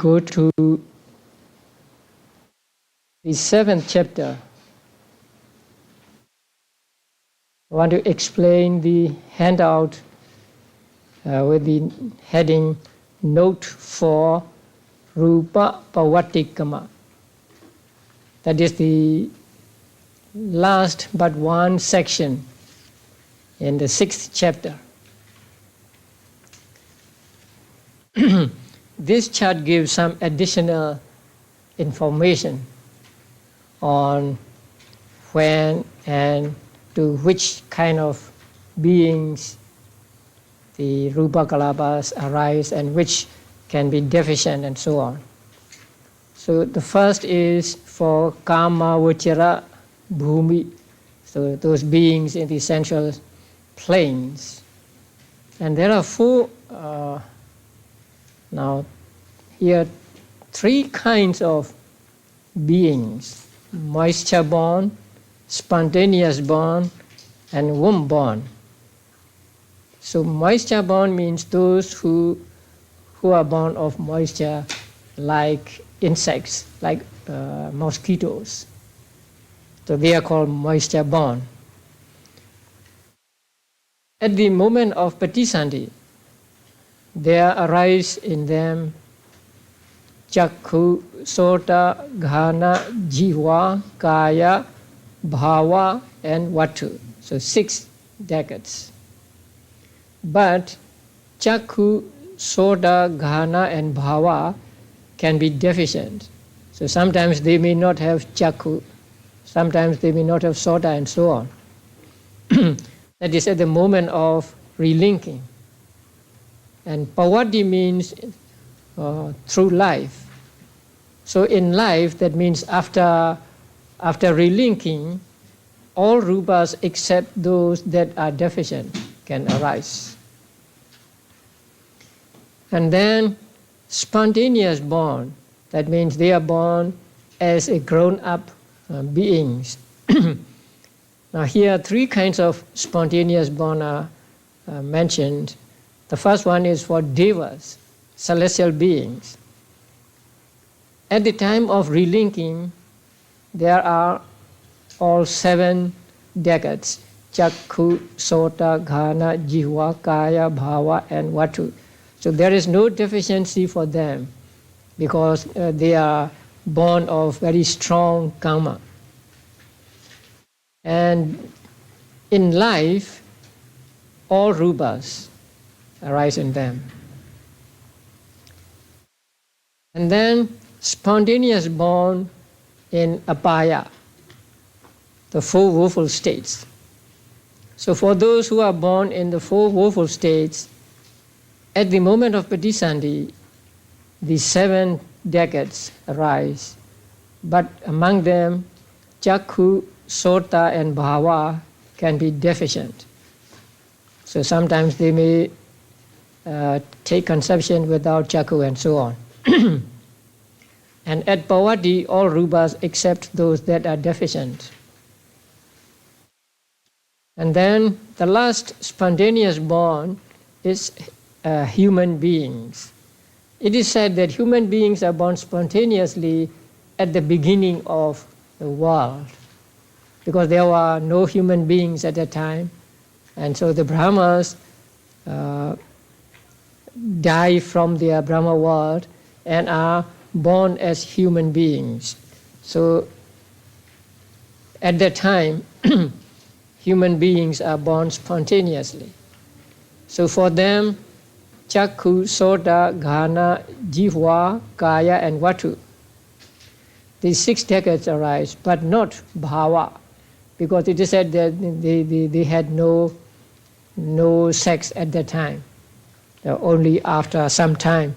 go to the 7th chapter. I want to explain the handout with the heading Note for Rupa Pavatikama. That is the last but one section in the 6th chapter. This chart gives some additional information on when and to which kind of beings the Rupa Kalapas arise and which can be deficient and so on. So the first is for Kama Vachara Bhumi, so those beings in the essential planes. And there are four, now here, three kinds of beings: moisture-born, spontaneous-born, and womb-born. So moisture-born means those who are born of moisture, like insects, like mosquitoes. So they are called moisture-born. At the moment of patisandhi, there arise in them Chakku, Sota, Ghana, Jiva, Kaya, Bhava, and Vatu. So 6 decades. But Chakku, Sota, Ghana, and Bhava can be deficient. So sometimes they may not have Chakku, sometimes they may not have Sota, and so on. That is at the moment of relinking. And Pavati means through life. So in life, that means after relinking, all rupas except those that are deficient can arise. And then spontaneous born, that means they are born as a grown-up beings. Now here, 3 kinds of spontaneous born are mentioned. The first one is for devas, celestial beings. At the time of relinking, there are all 7 decades: Chakku, Sota, Ghana, Jiva, Kaya, Bhava, and Vatu. So there is no deficiency for them because they are born of very strong karma. And in life, all rupas arise in them. And then spontaneous born in apaya, the 4 woeful states. So for those who are born in the 4 woeful states, at the moment of patisandhi, the 7 decades arise, but among them, Chakku, Sota, and Bhava can be deficient. So sometimes they may take conception without Chakku and so on. And at Pavati, all rupas except those that are deficient. And then the last spontaneous born is human beings. It is said that human beings are born spontaneously at the beginning of the world, because there were no human beings at that time, and so the Brahmas die from their Brahma world and are born as human beings. So at that time, human beings are born spontaneously. So for them, Chakku, Sota, Ghana, Jiva, Kaya, and Vatu, these 6 decades arise, but not Bhava, because it is said that they had no sex at that time. Only after some time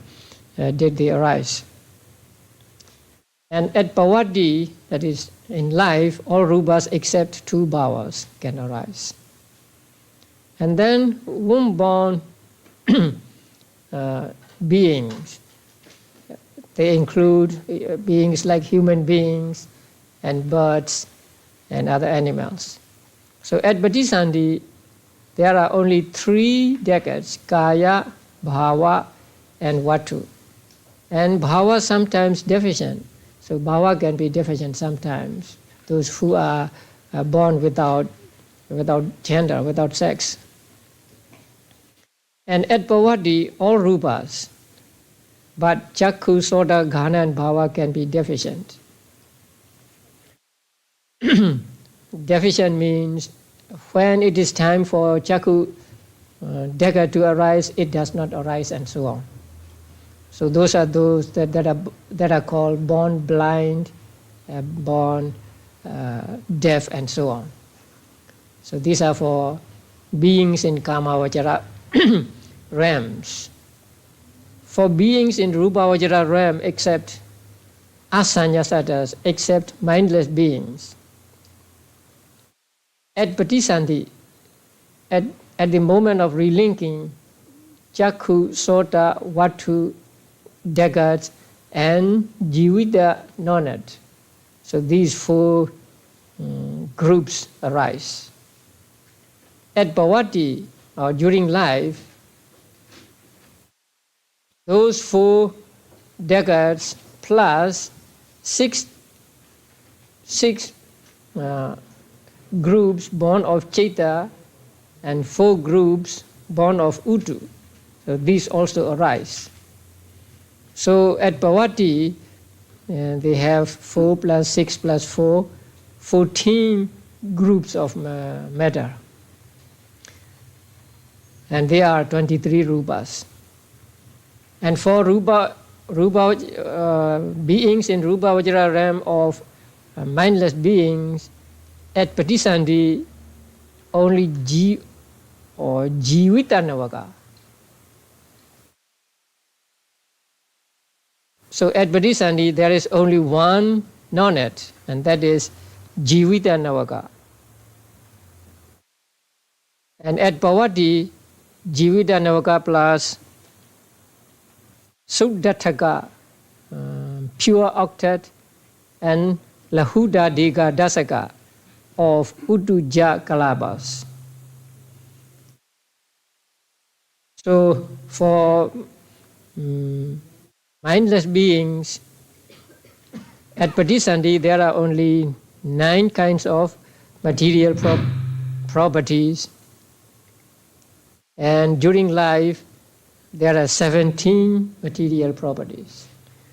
did they arise. And at Pavati, that is in life, all rupas except 2 bhavas can arise. And then womb-born beings. They include beings like human beings and birds and other animals. So at patisandhi, there are only 3 decades: Kaya, Bhava, and Vatu. And bhava sometimes deficient. So bhava can be deficient sometimes. Those who are born without gender, without sex. And at bhavati, all rupas. But chakku, sota, ghana and bhava can be deficient. Deficient means when it is time for chakku decade to arise, it does not arise, and so on. So those are those that are called born blind, born deaf, and so on. So these are for beings in Kamavajara realms. For beings in Rupavajara realm, except asanyasatas, except mindless beings, at Patisandhi, at the moment of relinking, chakku, sota, vatu, decades, and jivita nonat. So these four groups arise. At bhavati, or during life, those four decades plus six groups born of Chaita and 4 groups born of Utu. So these also arise. So at bhavati, they have 4 plus 6 plus 4, 14 groups of matter. And they are 23 rupas. And for beings in Rupa Vajra realm of mindless beings, at Patisandhi, only Jivita Navaka. So at Patisandhi, there is only one nonet, and that is Jivita Navaka. And at Bhavati, Jivita Navaka plus Suddhataka, pure octet, and Lahuda Diga Dasaka of Utuja Kalabas. So for mindless beings, at Patisandhi there are only 9 kinds of material properties, and during life there are 17 material properties.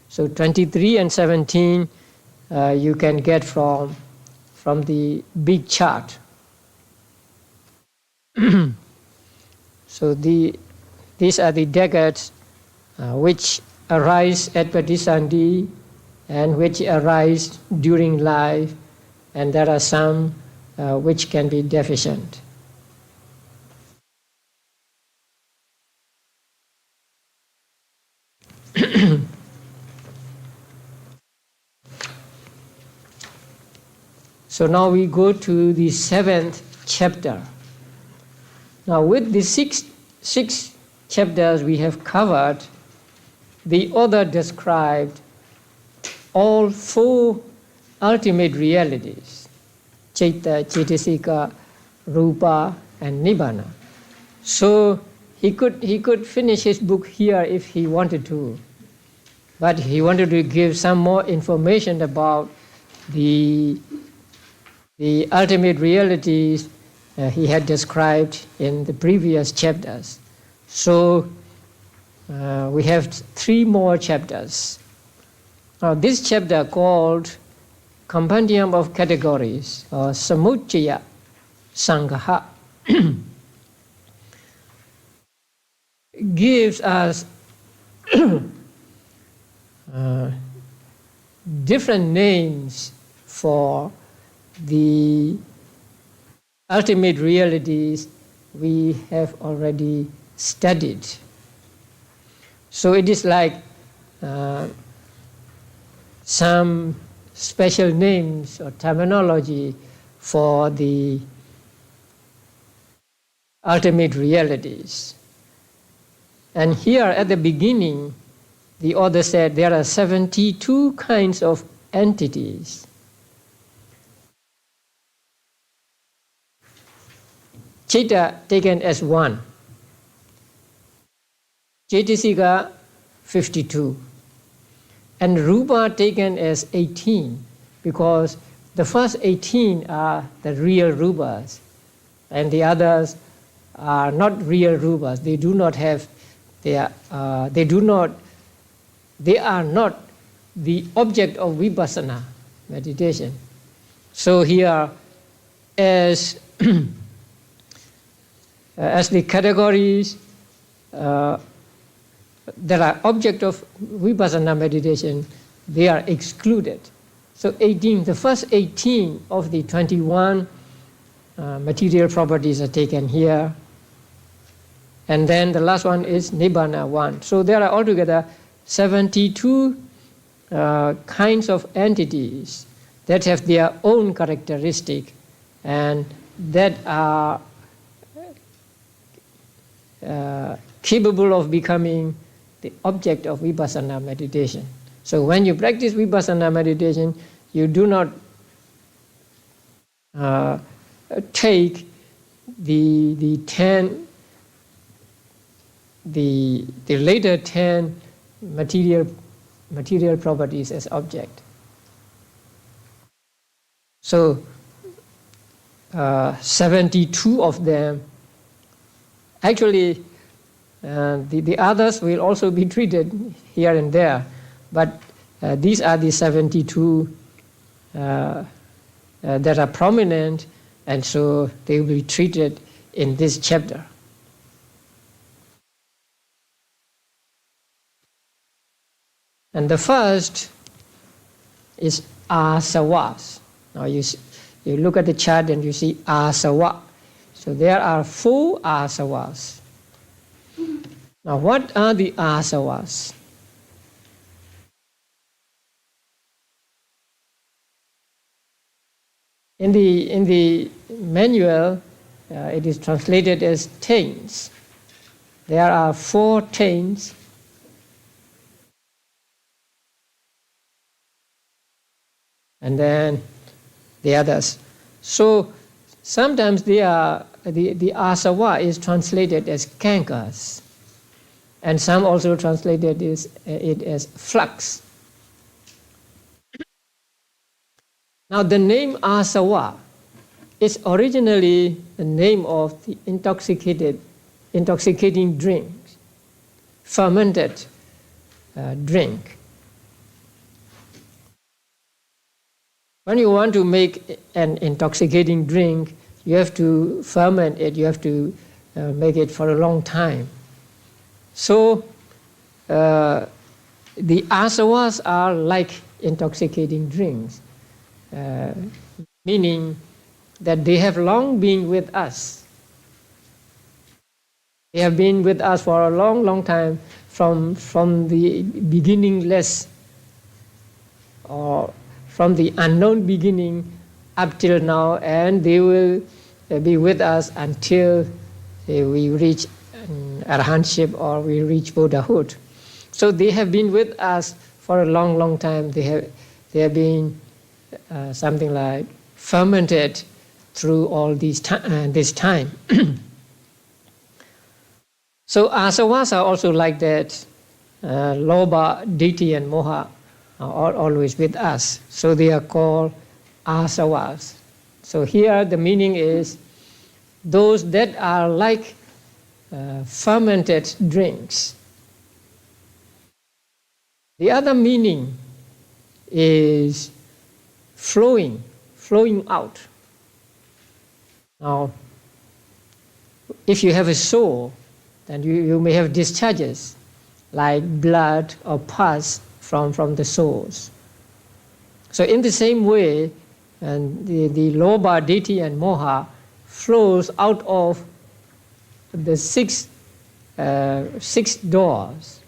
So 23 and 17 you can get from the big chart. So these are the decades which arise at Patisandhi and which arise during life, and there are some which can be deficient. So now we go to the 7th chapter. Now with the six chapters we have covered, the author described all 4 ultimate realities, Chaita, Chaitasika, Rupa, and Nibbana. So he could finish his book here if he wanted to, but he wanted to give some more information about the ultimate realities he had described in the previous chapters. So we have 3 more chapters. Now this chapter called Compendium of Categories, or Samuccaya-saṅgaha, gives us different names for the ultimate realities we have already studied. So it is like some special names or terminology for the ultimate realities. And here at the beginning, the author said there are 72 kinds of entities. Chaita taken as 1. Chaitasika 52. and rupa taken as 18, because the first 18 are the real rupas, and the others are not real rupas. They do not have they are not the object of vipassana meditation. So here, as as the categories that are object of vipassana meditation, they are excluded. So 18, the first 18 of the 21 material properties are taken here. And then the last one is Nibbana 1. So there are altogether 72 kinds of entities that have their own characteristic and that are capable of becoming the object of vipassana meditation. So when you practice vipassana meditation, you do not take the later 10 material properties as object. So 72 of them, actually the others will also be treated here and there, but these are the 72 that are prominent, and so they will be treated in this chapter. And the first is asavas. Now you look at the chart and you see asava. So there are 4 asavas. Now what are the asavas? In the manual, it is translated as taints. There are 4 taints. And then the others. So sometimes the asava is translated as cankers, and some also translated it as flux. Now the name asava is originally the name of the intoxicating drink, fermented drink. When you want to make an intoxicating drink, you have to ferment it, you have to make it for a long time. So the asavas are like intoxicating drinks, meaning that they have long been with us. They have been with us for a long, long time, from the beginningless, or from the unknown beginning up till now, and they will be with us until we reach arahantship or we reach Buddhahood. So they have been with us for a long, long time. They have been something like fermented through all this time. So asavas are also like that. Lobha, ditthi, and moha are always with us. So they are called asavas. So here the meaning is those that are like fermented drinks. The other meaning is flowing out. Now, if you have a sore, then you may have discharges like blood or pus from the sores. So in the same way, and the lobha, ditthi, and moha flows out of the six doors.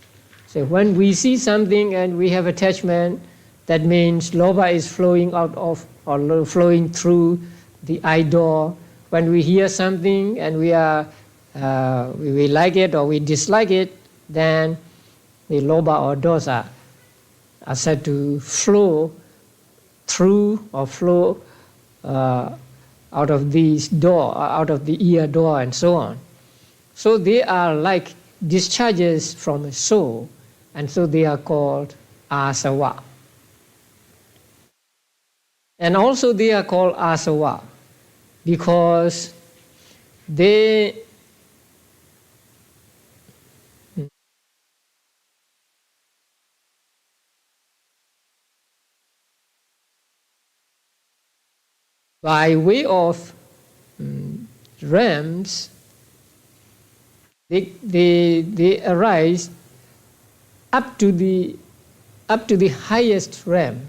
So when we see something and we have attachment, that means lobha is flowing out of or flowing through the eye door. When we hear something and we like it or we dislike it, then the lobha or dosa are said to flow through or flow out of these door, out of the ear door, and so on. So they are like discharges from a soul, and so they are called asava. And also they are called asava because they by way of realms, they arise up to the highest realm.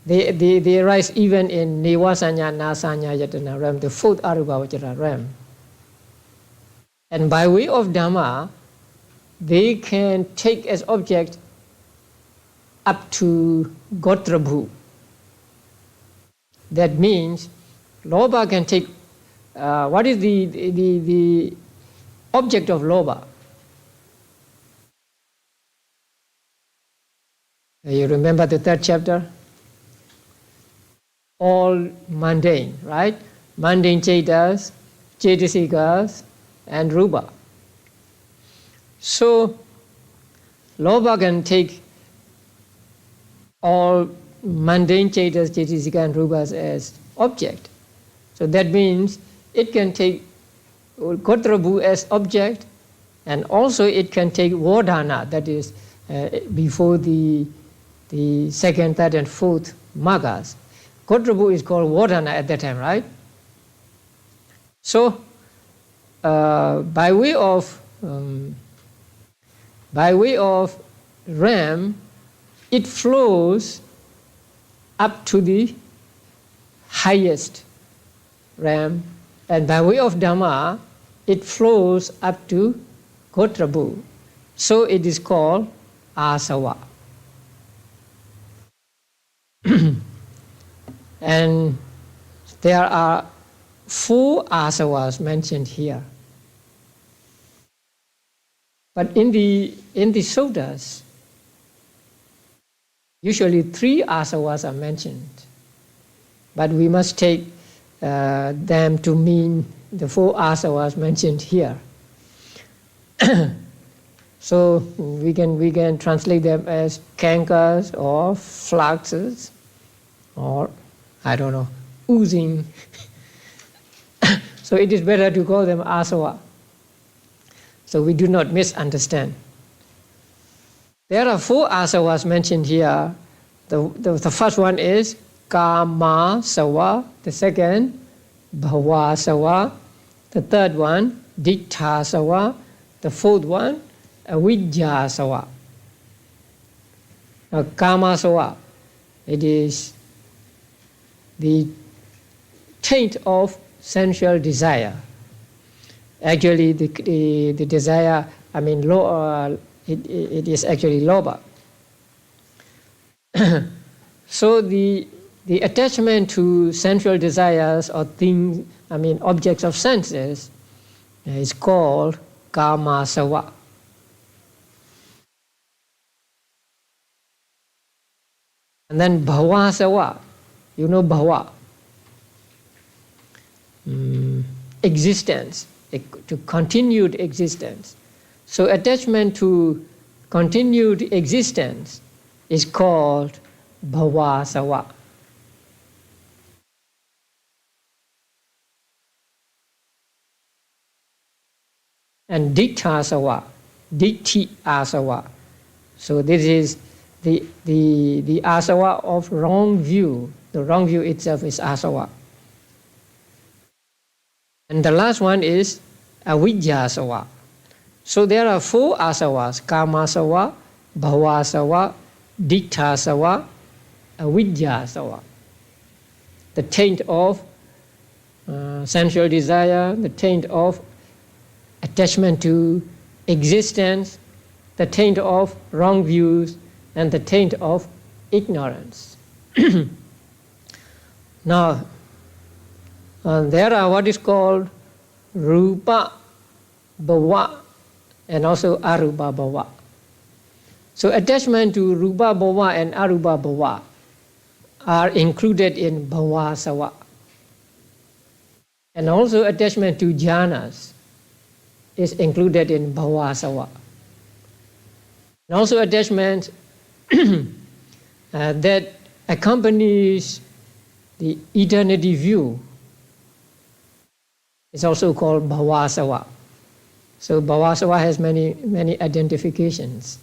They arise even in Nivasanya, Nasanya, Yatana realm, the fourth Arubhavajara realm. And by way of Dhamma, they can take as object up to Gotrabhu. That means Lobha can take, what is the object of Lobha? You remember the third chapter? All mundane, right? Mundane Chetas, Chetasikas, and Rupa. So, Lobha can take all mundane Chetas, Chetasika, and Rupas as object. So that means it can take Gotrabhu as object, and also it can take Vardhana, that is before the second, third, and fourth Maggas. Gotrabhu is called Vardhana at that time, right? So, by way of Ram, it flows up to the highest Ram, and by way of Dhamma, it flows up to Gotrabhu. So it is called Asava. And there are 4 asavas mentioned here. But in the suttas, usually 3 asavas are mentioned. But we must take them to mean the 4 asavas mentioned here. So we can translate them as cankas or fluxes or, I don't know, oozing. So it is better to call them asava, so we do not misunderstand. There are 4 asavas mentioned here. The first one is kama sava, the second bhava sava, the third one dittha sava, the fourth one avidya sava. Now kama sava, it is the taint of sensual desire. Actually, the desire, I mean, it is actually lobha. So the attachment to sensual desires or things, I mean, objects of senses, is called kama sava. And then bhava sava, you know bhava, existence, to continued existence. So attachment to continued existence is called bhava sava. And dittha sava, ditti asava. So this is the asava of wrong view. The wrong view itself is asava. And the last one is avidya sava. So there are 4 asavas: kama sava, bhava sava, dittha sava, avidya sava. The taint of sensual desire, the taint of attachment to existence, the taint of wrong views, and the taint of ignorance. Now, there are what is called rupa bhava and also arupa bhava. So attachment to rupa bhava and arupa bhava are included in bhava sava. And also attachment to jhanas is included in bhava sava. And also attachment that accompanies the eternity view. It's also called bhavasava. So bhavasava has many identifications.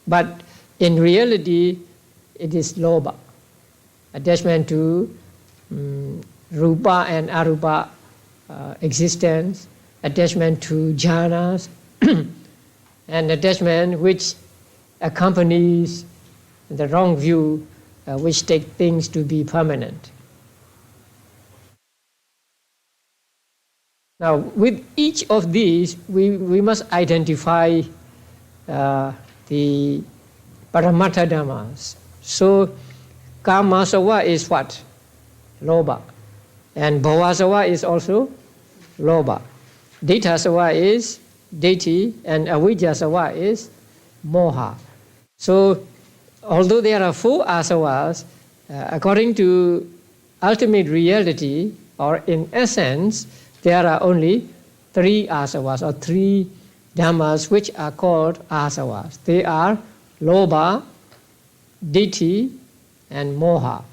But in reality, it is lobha, attachment to rupa and arupa existence, attachment to jhanas, and attachment which accompanies the wrong view, which take things to be permanent. Now, with each of these, we must identify the paramattha dhammas. So, kamasava is what? Lobha. And bhavasava is also lobha. Ditthasava is ditthi, and avijjasava is moha. So, although there are 4 asavas, according to ultimate reality, or in essence, there are only 3 asavas, or 3 dhammas, which are called asavas. They are lobha, ditthi, and moha.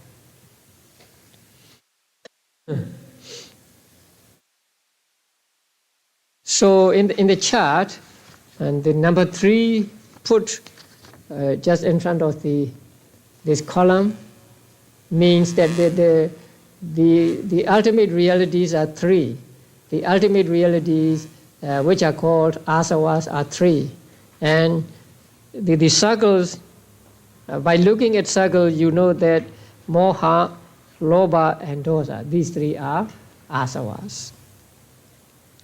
So in the chart, and the number 3 put just in front of this column means that the ultimate realities are 3. The ultimate realities which are called asavas are 3. And the circles, by looking at circles, you know that moha, lobha, and dosa, these 3 are asavas.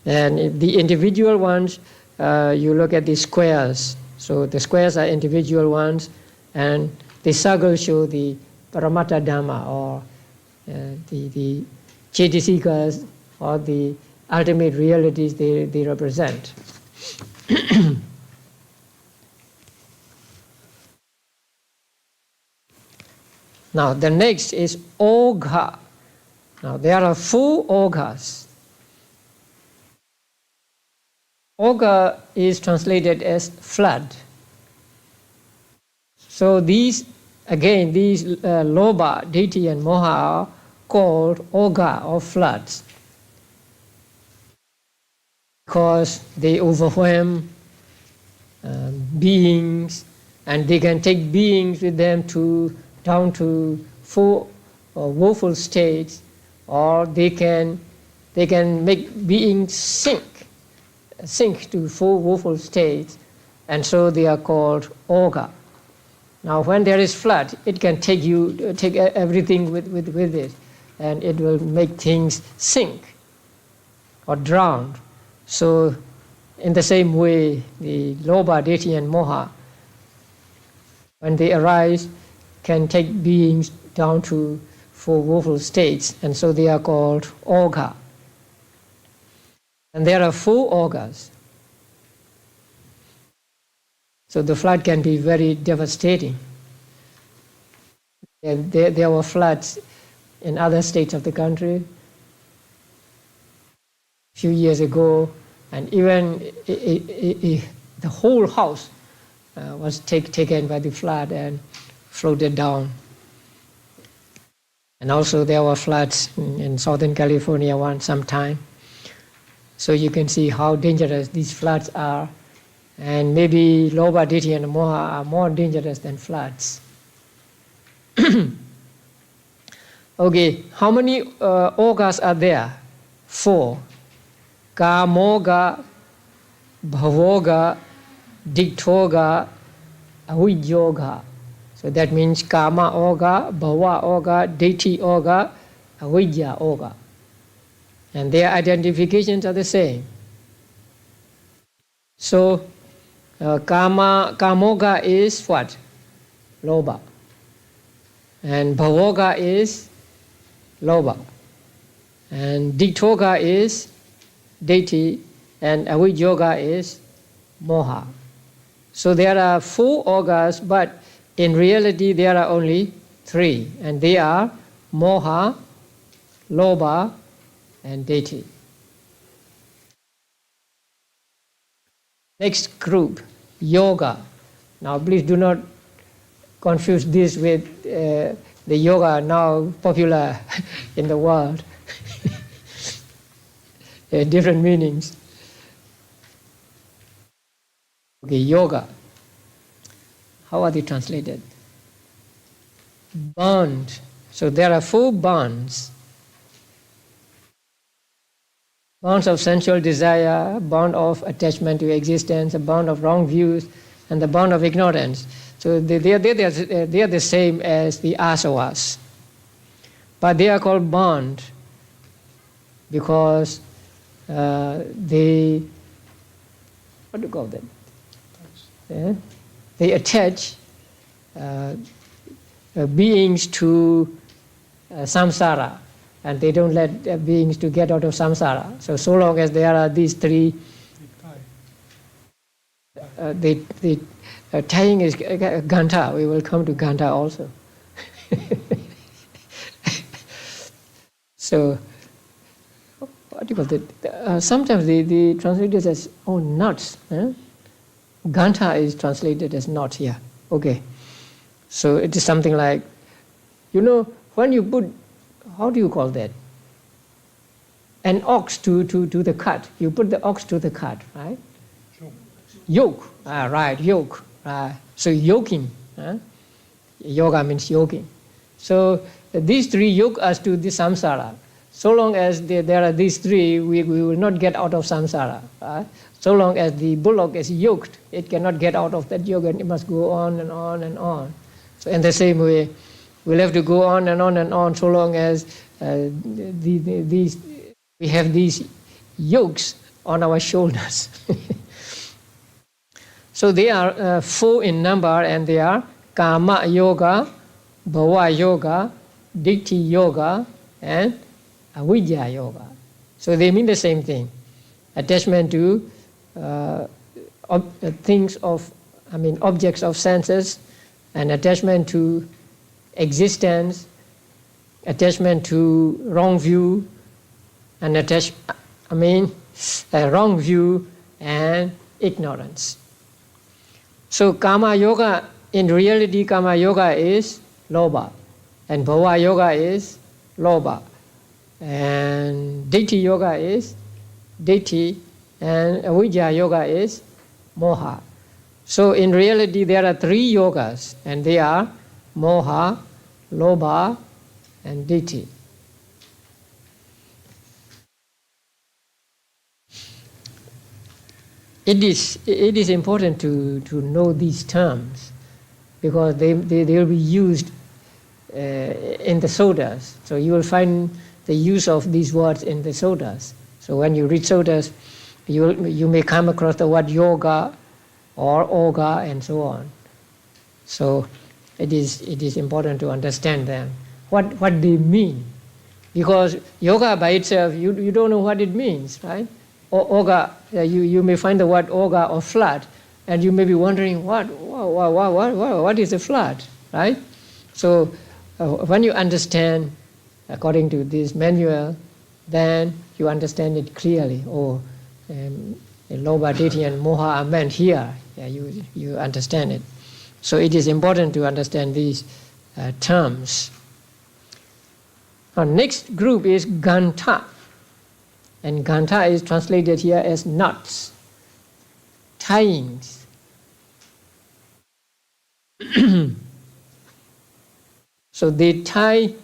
And the individual ones, you look at the squares. So the squares are individual ones, and the circles show the paramattha dhamma, or the cetasikas, or the ultimate realities they represent. Now the next is ogha. Now there are 4 oghas. Ogha is translated as flood. So these lobha, ditthi, and moha are called ogha, or floods, because they overwhelm beings, and they can take beings with them down to 4 woeful states, or they can make beings sink to 4 woeful states, and so they are called ogha. Now when there is flood, it can take everything with it, and it will make things sink or drown. So in the same way, the lobha, ditthi, and moha, when they arise, can take beings down to 4 woeful states, and so they are called ogha. And there are 4 oghas. So the flood can be very devastating. And there were floods in other states of the country a few years ago, and even the whole house was taken by the flood and floated down. And also there were floods in Southern California sometime. So you can see how dangerous these floods are, and maybe lobha, ditthi, and moha are more dangerous than floods. Okay, how many oghas are there? 4. Kamoga, bhavoga, dikthoga, avijjoga. So that means kama ogha, bhava ogha, ditthi ogha, avijja ogha. And their identifications are the same. So kamoga is what? Lobha. And bhavoga is lobha. And dikthoga is ditthi, and avijjoga is moha. So there are 4 oghas, but in reality there are only 3, and they are moha, lobha, and ditthi. Next group, yoga. Now please do not confuse this with the yoga now popular in the world. Different meanings. Okay, yoga. How are they translated? Bond. So there are 4 bonds. Bonds of sensual desire, bond of attachment to existence, a bond of wrong views, and the bond of ignorance. So they are the same as the asavas. But they are called bond because they, what do you call them? They attach beings to samsara, and they don't let beings to get out of samsara. So long as there are these 3, tying is ganta. We will come to ganta also. So, what do you call it? Sometimes they translate it as knots. Ganta is translated as knot here. Okay. So it is something like, when you put, how do you call that? An ox to the cart. You put the ox to the cart, right? Yoke. Right, yoke. So yoking. Yoga means yoking. So these 3 yoke us to the samsara. So long as there are these 3, we will not get out of samsara. So long as the bullock is yoked, it cannot get out of that yoke, and it must go on and on and on. So in the same way, we'll have to go on and on and on so long as we have these yokes on our shoulders. So they are 4 in number, and they are Kama Yoga, Bhava Yoga, Ditti Yoga, and Avidya Yoga. So they mean the same thing. Attachment to objects of senses, and attachment to existence, attachment to wrong view, and wrong view and ignorance. So Kama Yoga, in reality, Kama Yoga is Lobha, and Bhava Yoga is Lobha, and Ditti Yoga is Ditti, and Avidya Yoga is Moha. So in reality, there are 3 yogas, and they are Moha, Lobha, and Ditti. It is important to know these terms because they will be used in the suttas. So you will find the use of these words in the suttas. So when you read suttas, you may come across the word yoga or oga and so on. So it is important to understand them, what they mean, because yoga by itself you don't know what it means, right? Oga, you may find the word oga or flat, and you may be wondering what is a flat, right? So when you understand according to this manual, then you understand it clearly. Lobha, Ditti, and Moha are meant here. You understand it. So it is important to understand these terms. Our next group is Ganta. And Ganta is translated here as knots, tyings. So they tie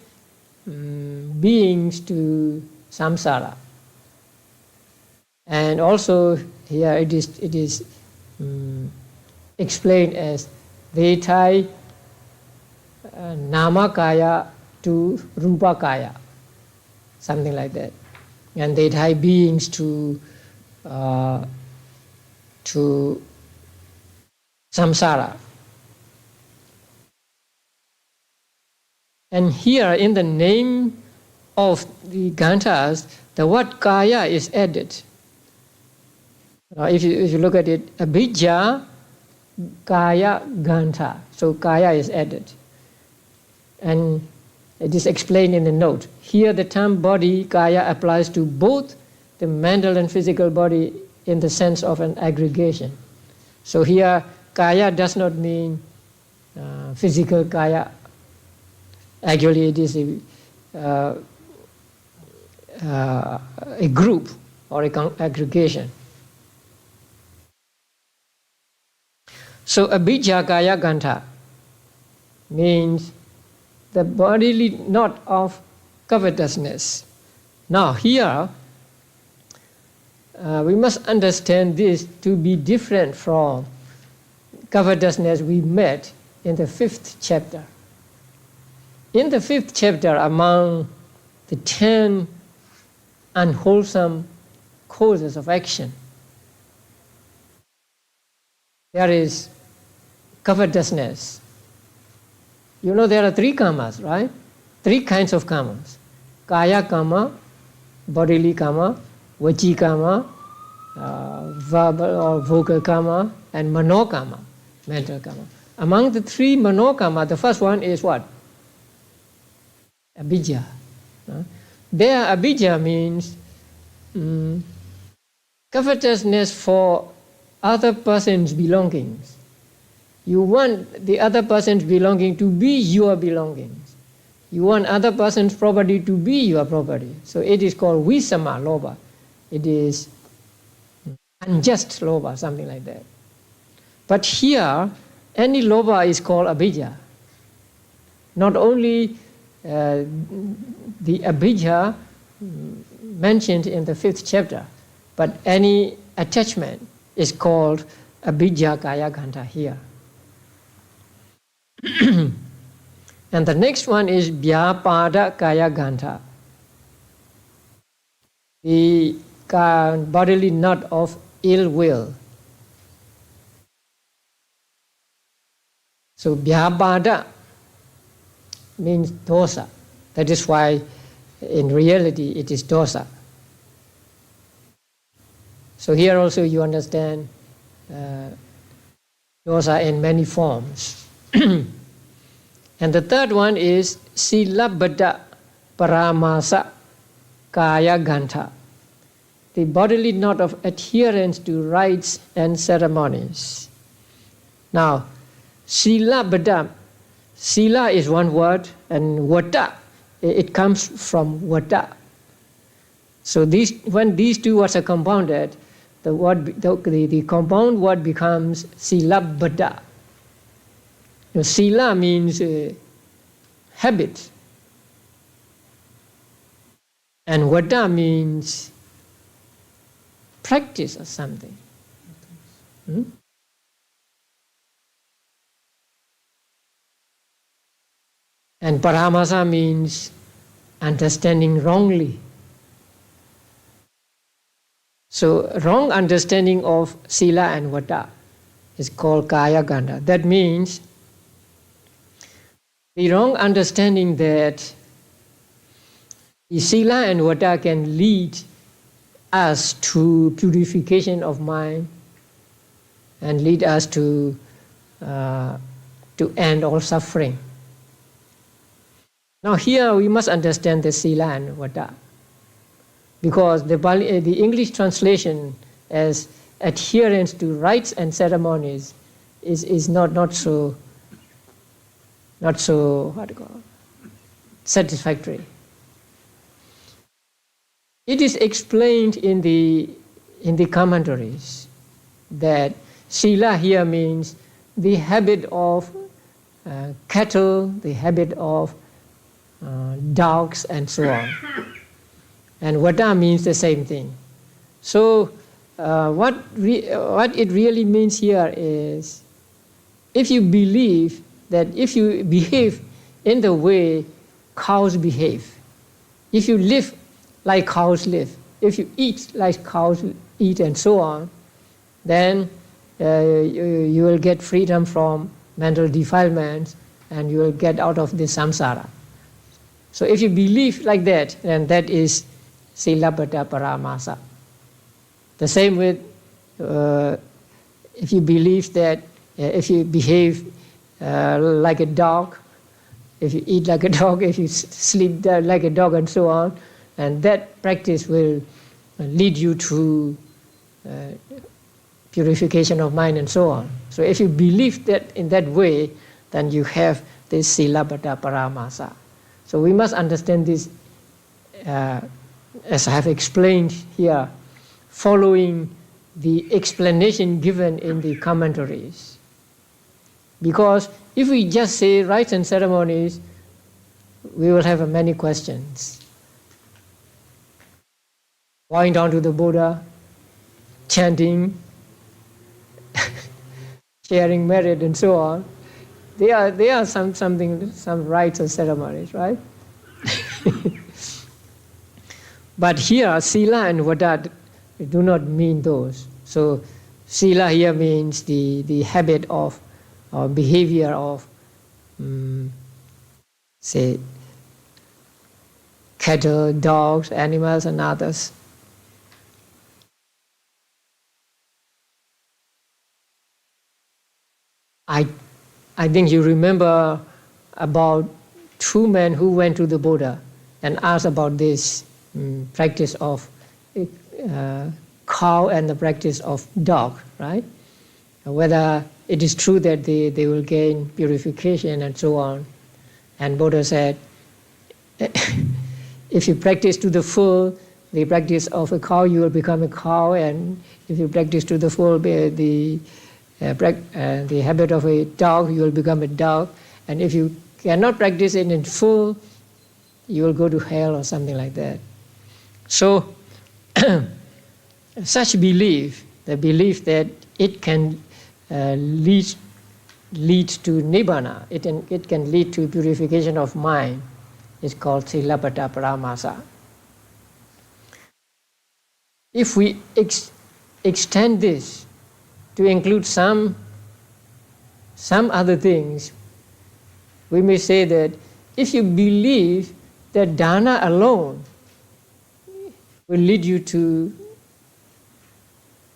beings to samsara. And also here it is explained as they tie namakaya to rupakaya, something like that. And they tie beings to samsara. And here in the name of the Gantas, the word kaya is added. If you look at it, abhijja, kaya, ganta. So kaya is added. And it is explained in the note. Here the term body, kaya, applies to both the mental and physical body in the sense of an aggregation. So here kaya does not mean physical kaya. Actually, it is a group or a aggregation. So abhijja kaya gantha means the bodily knot of covetousness. Now here, we must understand this to be different from covetousness we met in the 5th chapter. In the 5th chapter, among the 10 unwholesome causes of action, there is covetousness. You know there are 3 karmas, right? 3 kinds of karmas. Kaya karma, bodily karma, vachi karma, verbal or vocal karma, and mano karma, mental karma. Among the 3 mano karma, the first one is what? Abhijja. There, abhijja means covetousness for other person's belongings. You want the other person's belonging to be your belongings. You want other person's property to be your property. So it is called visama lobha. It is unjust lobha, something like that. But here, any lobha is called abhijja. Not only the abhijja mentioned in the 5th chapter, but any attachment is called abhijja kaya gantha here. And the next one is vyapada kaya gantha, the bodily knot of ill will. So vyapada means dosa. That is why in reality it is dosa. So here also you understand dosa in many forms. And the third one is Sīlābhata paramasa kaya gantha, the bodily knot of adherence to rites and ceremonies. Now, Sīlābhata, Sīla is one word, and vata, it comes from vata. So when these 2 words are compounded, the compound word becomes Sīlābhata. Sila means habit, and vata means practice or something. And paramasa means understanding wrongly. So wrong understanding of sila and vata is called kaya gantha. That means the wrong understanding that the sila and vata can lead us to purification of mind and lead us to end all suffering. Now here we must understand the sila and vata, because the English translation as adherence to rites and ceremonies is not so satisfactory. It is explained in the commentaries that sila here means the habit of cattle, the habit of dogs, and so on. And vata means the same thing. So what it really means here is, if you believe that if you behave in the way cows behave, if you live like cows live, if you eat like cows eat, and so on, then you will get freedom from mental defilements and you will get out of the samsara. So if you believe like that, then that is Sīlābhata paramasa. The same with if you believe that if you behave like a dog, if you eat like a dog, if you sleep like a dog, and so on, and that practice will lead you to purification of mind and so on. So if you believe that in that way, then you have this Sīlāpata Paramasa. So we must understand this, as I have explained here, following the explanation given in the commentaries. Because if we just say rites and ceremonies, we will have many questions. Bowing down to the Buddha, chanting, sharing merit, and so on. They are some rites and ceremonies, right? But here, Sila and Vada do not mean those. So Sila here means the habit of or behavior of, say, cattle, dogs, animals, and others. I think you remember about two men who went to the Buddha and asked about this practice of cow and the practice of dog, right? Whether it is true that they will gain purification and so on. And Buddha said, if you practice to the full the practice of a cow, you will become a cow, and if you practice to the full the habit of a dog, you will become a dog, and if you cannot practice it in full, you will go to hell or something like that. So, such belief, the belief that it can lead to nibbana, it can lead to purification of mind, is called Sīlāpata Paramasa. If we extend this to include some other things, we may say that if you believe that dana alone will lead you to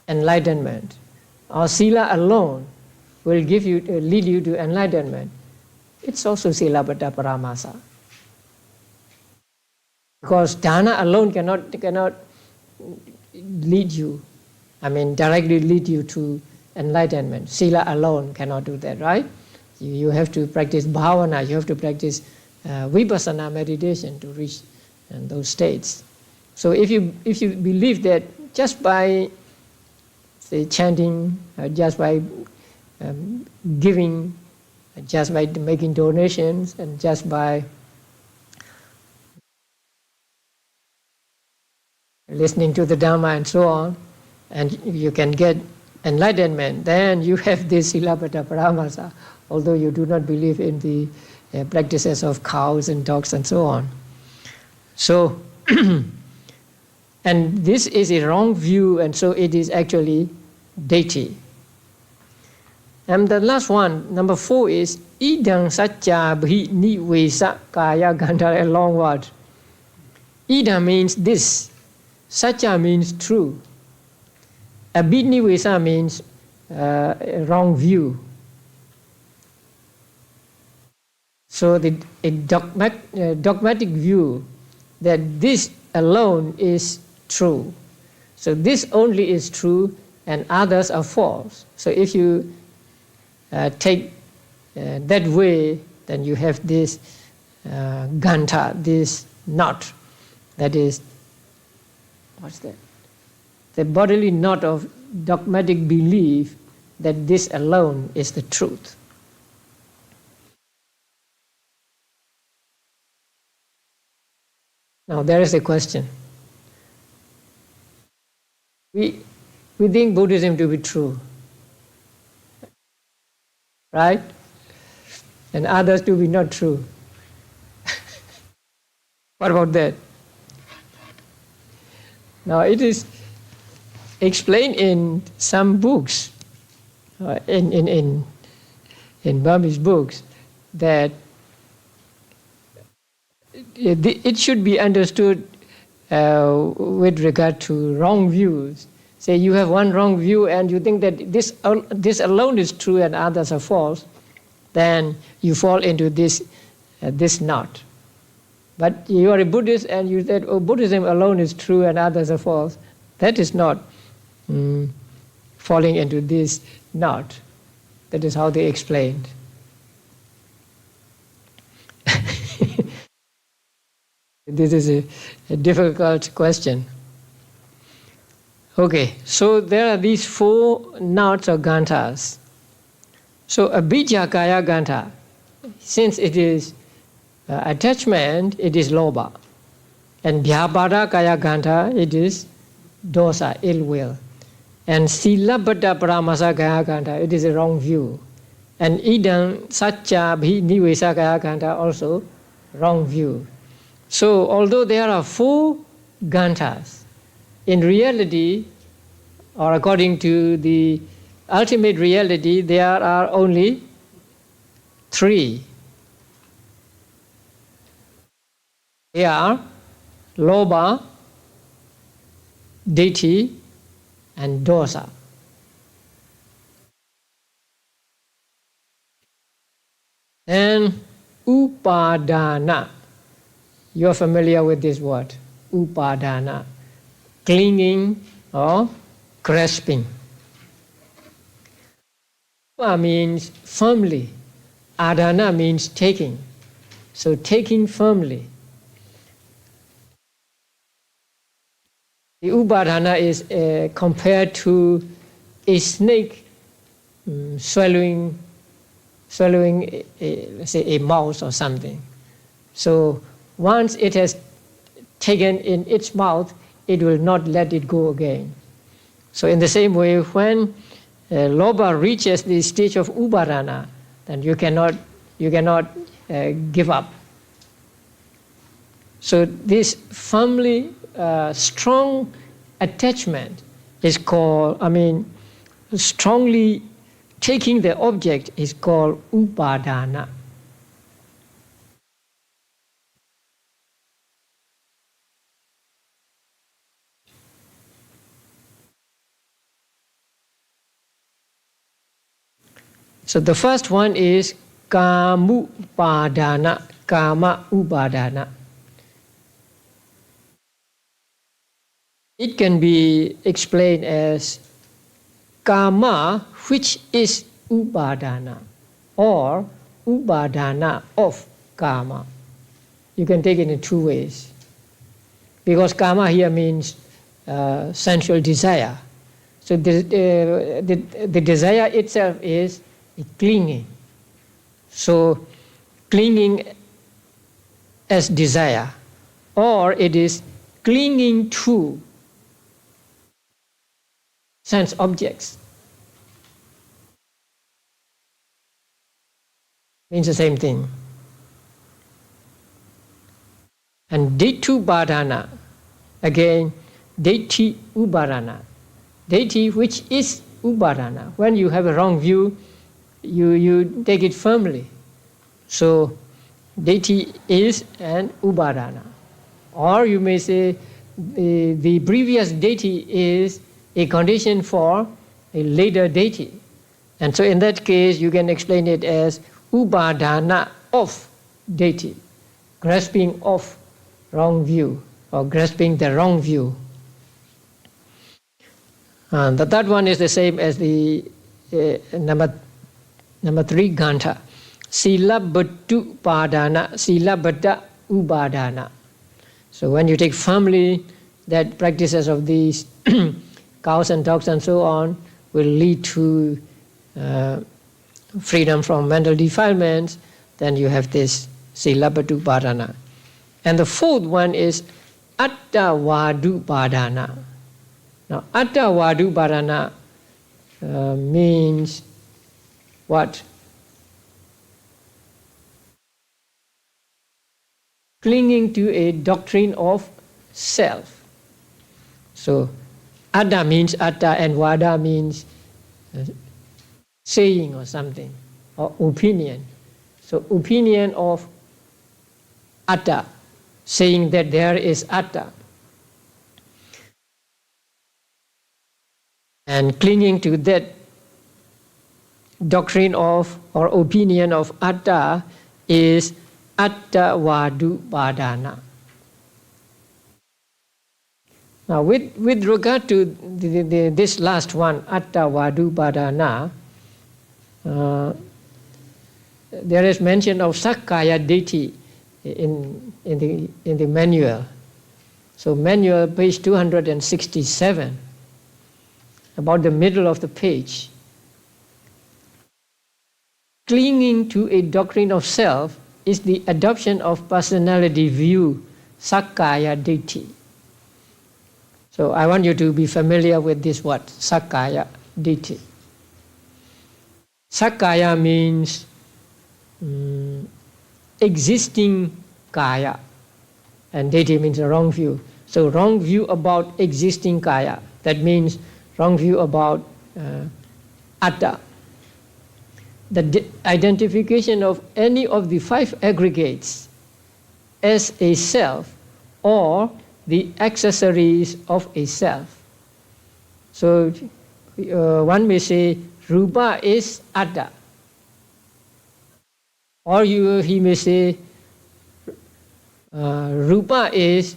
enlightenment, or sila alone will lead you to enlightenment, it's also Sīlāpata Paramasa. Because dana alone cannot lead you, directly lead you to enlightenment. Sila alone cannot do that, right? You have to practice bhavana, you have to practice vipassana meditation to reach those states. So if you believe that just by, say, chanting, just by giving, just by making donations, and just by listening to the Dhamma and so on, and you can get enlightenment, then you have this Sīlāpata Paramasa, although you do not believe in the practices of cows and dogs and so on. So, and this is a wrong view, and so it is actually deity. And the last one, number 4, is Idang Satya Bhi Nivesa Kaya Gandhara, a long word. Ida means this. Satya means true. Abhinivesa means wrong view. So a dogmatic view that this alone is true. So this only is true and others are false. So if you take that way, then you have this gantha, this knot, that is, what's that? The bodily knot of dogmatic belief that this alone is the truth. Now there is a question. We think Buddhism to be true, right? And others to be not true. What about that? Now it is explained in some books, in Burmese books, that it should be understood with regard to wrong views. Say you have one wrong view and you think that this alone is true and others are false, then you fall into this knot. But you are a Buddhist and you said, oh, Buddhism alone is true and others are false. That is not falling into this knot. That is how they explained. This is a difficult question. Okay, so there are these 4 knots or gandhas. So abhijja kaya gandha, since it is attachment, it is lobha. And vyapada kaya gandha, it is dosa, ill will. And silabbata paramasa kaya gandha, it is a wrong view. And idam satcha nivesa kaya gandha, also wrong view. So although there are 4 gandhas, in reality, or according to the ultimate reality, there are only 3. They are lobha, ditthi, and dosa. And upadana. You are familiar with this word, upadana, clinging or grasping. Upa means firmly, adana means taking. So taking firmly. The upadana is compared to a snake swallowing let's say a mouse or something. So once it has taken in its mouth, it will not let it go again. So in the same way, when lobha reaches the stage of upadana, then you cannot give up. So this firmly strong attachment is called, strongly taking the object is called upadana. So the first one is kamupadana, kama upadana. It can be explained as kama, which is upadana, or upadana of kama. You can take it in 2 ways. Because kama here means sensual desire. So the desire itself is clinging. So clinging as desire, or it is clinging to sense objects. Means the same thing. And ditthi upadana, again, ditthi upadana. Ditthi, which is upadana. When you have a wrong view, you take it firmly. So ditthi is an upadana. Or you may say the previous ditthi is a condition for a later ditthi. And so in that case, you can explain it as upadana of ditthi, grasping of wrong view, or grasping the wrong view. And the third one is the same as the number 3 gandha, silabbatu padana, silabbata upadana. So when you take firmly that practices of these cows and dogs and so on will lead to freedom from mental defilements, then you have this silabbatu padana. And the 4th one is attavadu padana. Now attavadu padana means what? Clinging to a doctrine of self. So atta means atta, and vada means saying or something, or opinion. So opinion of atta, saying that there is atta. And clinging to that doctrine of or opinion of atta is attavadu padana. Now with regard to this last one, attavadu padana, there is mention of sakkaya ditthi in the manual. So manual, page 267, about the middle of the page. Clinging to a doctrine of self is the adoption of personality view, sakkaya ditthi. So I want you to be familiar with this word, sakkaya ditthi. Sakkaya means existing kaya, and ditthi means a wrong view. So wrong view about existing kaya. That means wrong view about atta. The identification of any of the 5 aggregates as a self or the accessories of a self. So one may say rupa is atta, or he may say rupa is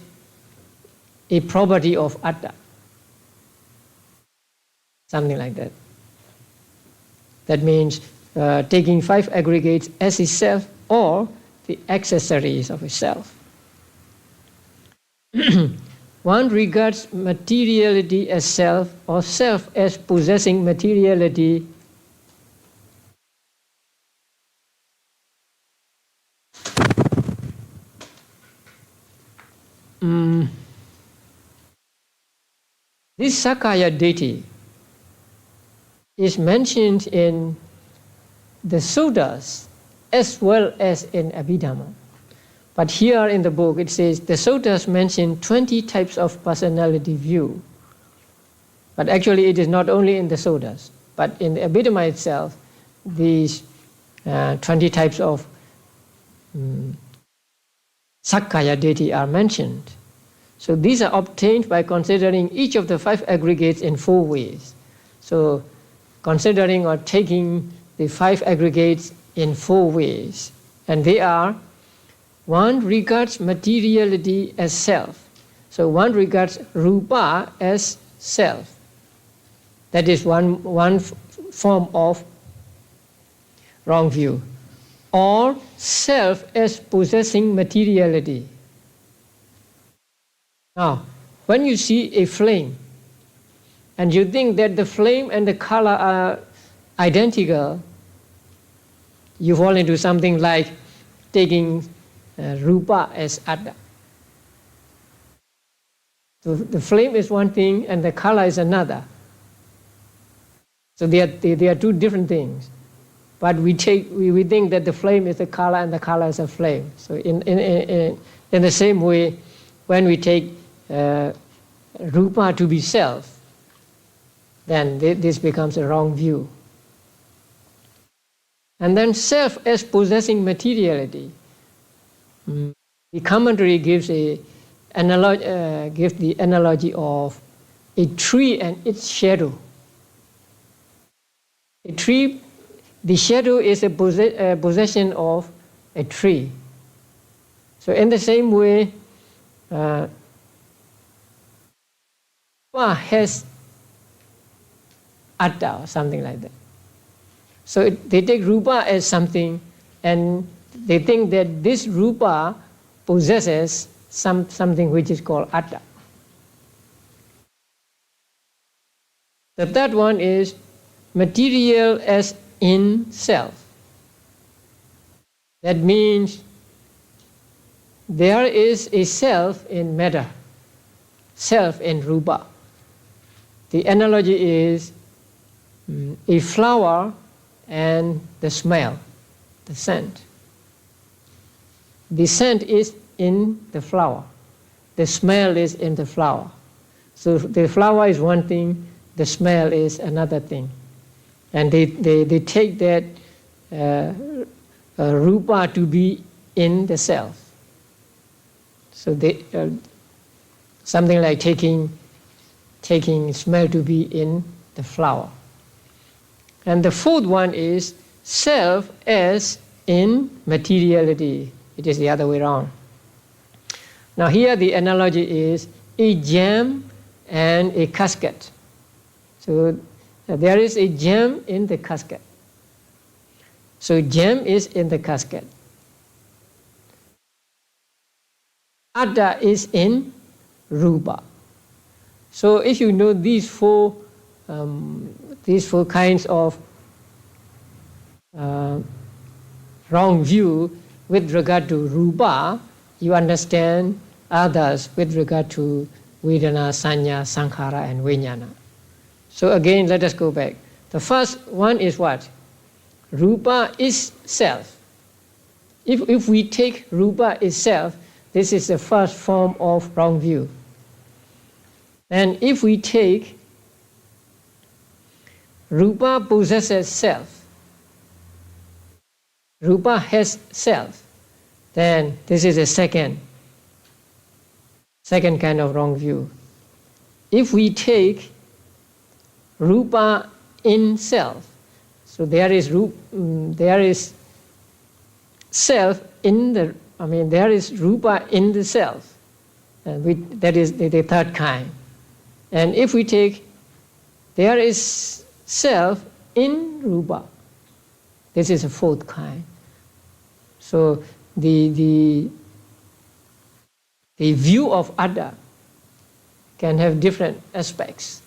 a property of atta, something like that. That means taking 5 aggregates as a self or the accessories of a self. One regards materiality as self or self as possessing materiality. This sakkaya ditthi is mentioned in the suttas as well as in Abhidhamma. But here in the book it says the suttas mention 20 types of personality view. But actually it is not only in the suttas, but in the Abhidhamma itself, these 20 types of sakkaya ditthi are mentioned. So these are obtained by considering each of the 5 aggregates in 4 ways. So considering or taking the 5 aggregates in 4 ways. And they are: 1 regards materiality as self. So one regards rupa as self. That is one form of wrong view. Or self as possessing materiality. Now, when you see a flame and you think that the flame and the color are identical, you fall into something like taking rupa as atta. So the flame is one thing and the color is another. So they are 2 different things. But we think that the flame is the color and the color is a flame. So in the same way, when we take rupa to be self, then this becomes a wrong view. And then self as possessing materiality. The commentary gives the analogy of a tree and its shadow. A tree, the shadow is a possession of a tree. So in the same way, rupa has atta or something like that. So they take rupa as something and they think that this rupa possesses something which is called atta. The third one is material as in self. That means there is a self in matter, self in rupa. The analogy is a flower and the smell, the scent. The scent is in the flower. The smell is in the flower. So the flower is one thing, the smell is another thing. And they take that rupa to be in the self. So they something like taking smell to be in the flower. And the fourth one is self as in materiality. It is the other way around. Now here the analogy is a gem and a casket. So there is a gem in the casket. So gem is in the casket. Atta is in rupa. So if you know these four kinds of wrong view with regard to rupa, you understand others with regard to Vedana, Sanya, Sankhara, and Vijnana. So again, let us go back. The first one is what? Rupa is self. If we take rupa is self, this is the first form of wrong view. And if we take rupa possesses self, rupa has self, then this is a second kind of wrong view. If we take rupa in self, so there is self in the, there is rupa in the self, and that is the third kind. And if we take there is self in rupa, this is a fourth kind. So the view of Atta can have different aspects.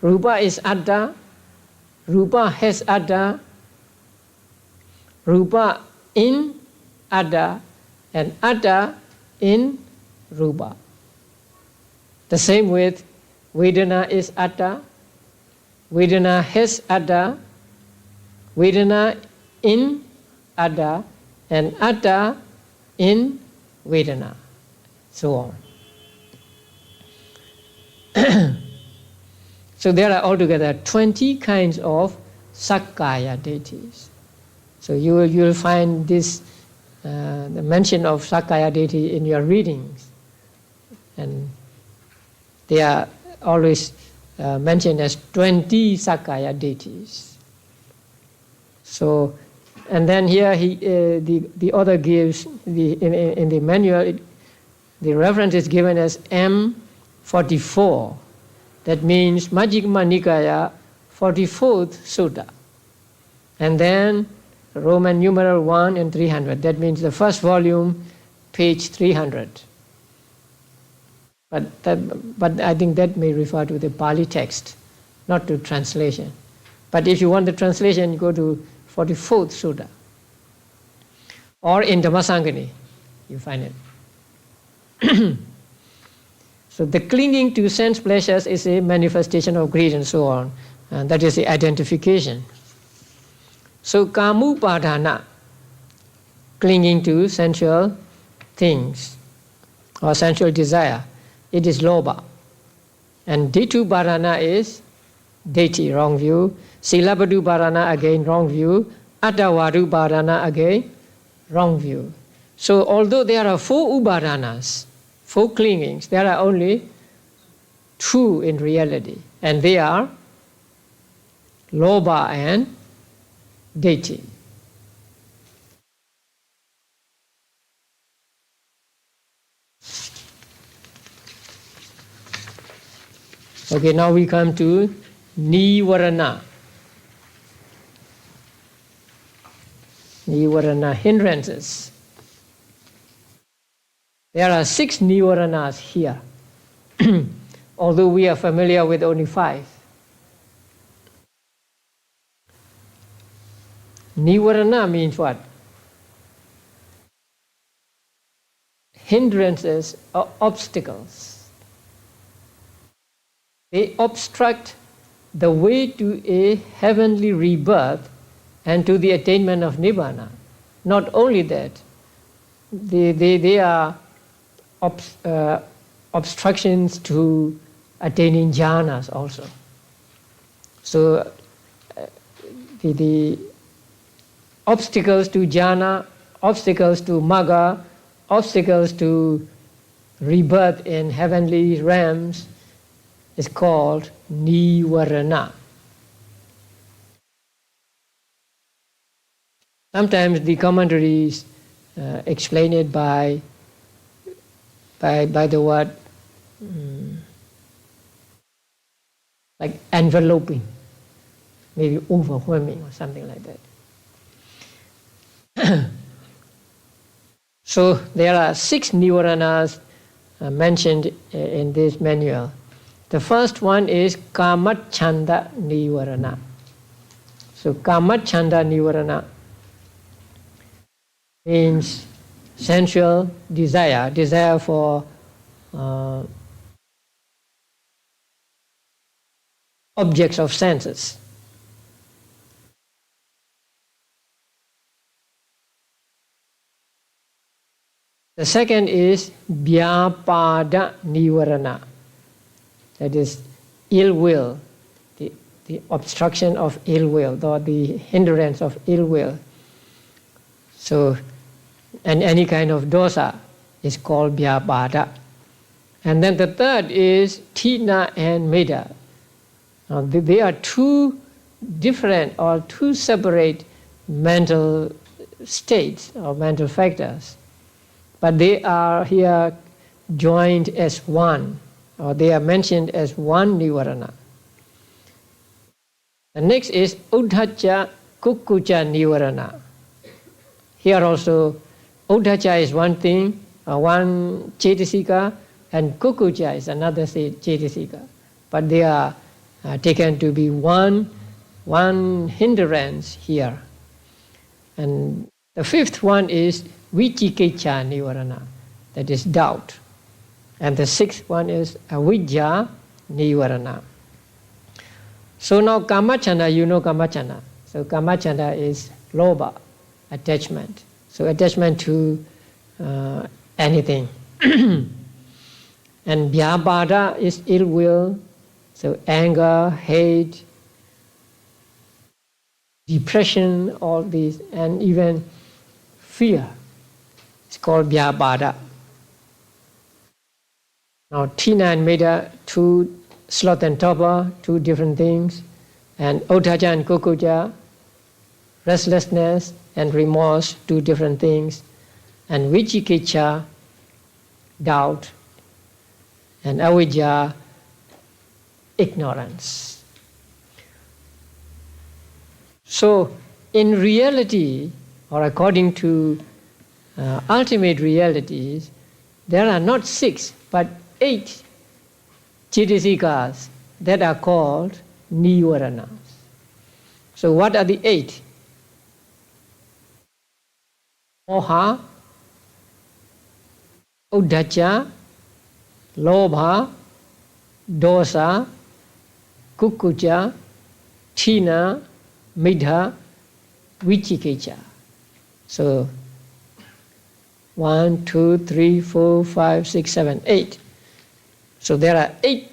Rupa is Atta, rupa has Atta, rupa in Atta, and Atta in rupa. The same with Vedana is Atta, Vedana has Atta, Vedana in Atta, and Atta in Vedana, so on. So there are altogether 20 kinds of Sakkaya deities. So you will find this the mention of Sakkaya deity in your readings, and they are always mentioned as 20 Sakkaya deities. So, and then here the author gives in the manual the reference is given as M44. That means Majjhima Nikaya 44th Sutta, and then Roman numeral 1 and 300. That means the first volume, page 300. But I think that may refer to the Pali text, not to translation. But if you want the translation, you go to 44th Sutta. Or in Dhammasaṅgaha, you find it. So the clinging to sense pleasures is a manifestation of greed and so on. And that is the identification. So kamupadana, clinging to sensual things or sensual desire, it is lobha. And ditthupādana is deity, wrong view. Sīlabhadupādana, again wrong view. Attavadupādana, again wrong view. So although there are 4 upadanas, 4 clingings, there are only 2 in reality, and they are lobha and deity. Okay, now we come to Nivarana. Nivarana, hindrances. There are 6 Nivaranas here, although we are familiar with only 5. Nivarana means what? Hindrances or obstacles. They obstruct the way to a heavenly rebirth and to the attainment of Nibbana. Not only that, they are obstructions to attaining jhanas also. So the obstacles to jhana, obstacles to magga, obstacles to rebirth in heavenly realms is called nivarana. Sometimes the commentaries explain it by the word like enveloping, maybe overwhelming or something like that. So there are 6 nivaranas mentioned in this manual. The first one is Kamacchanda Nivarana. So Kamacchanda Nivarana means sensual desire for objects of senses. The second is Vyapada Nivarana, that is ill will, the obstruction of ill will, or the hindrance of ill will. So, and any kind of dosa is called Vyapada. And then the third is Tina and Meda. Now, they are 2 different or 2 separate mental states or mental factors, but they are here joined as one, or they are mentioned as one nivarana. The next is Uddhacca Kukkucca Nivarana. Here also, Uddhacca is one thing, one cetasika, and Kukkucca is another cetasika. But they are taken to be one hindrance here. And the fifth one is Vicikicca Nivarana, that is doubt. And the sixth one is Avijja Nivarana. So now Kamacchanda, you know Kamacchanda. So Kamacchanda is lobha, attachment. So attachment to anything. And Vyapada is ill will, so anger, hate, depression, all these, and even fear. It's called Vyapada. Now Tina and Meda, 2 sloth and torpor, 2 different things, and Uddhacca and Kukkucca, restlessness and remorse, 2 different things, and Vicikicca, doubt, and Avijja, ignorance. So in reality, or according to ultimate realities, there are not 6 but 8 cetasikas that are called nivaranas. So what are the 8? Moha, Uddhacca, Lobha, Dosa, Kukkucca, Tina, Midha, Vicikicca. So 1, 2, 3, 4, 5, 6, 7, 8. So there are 8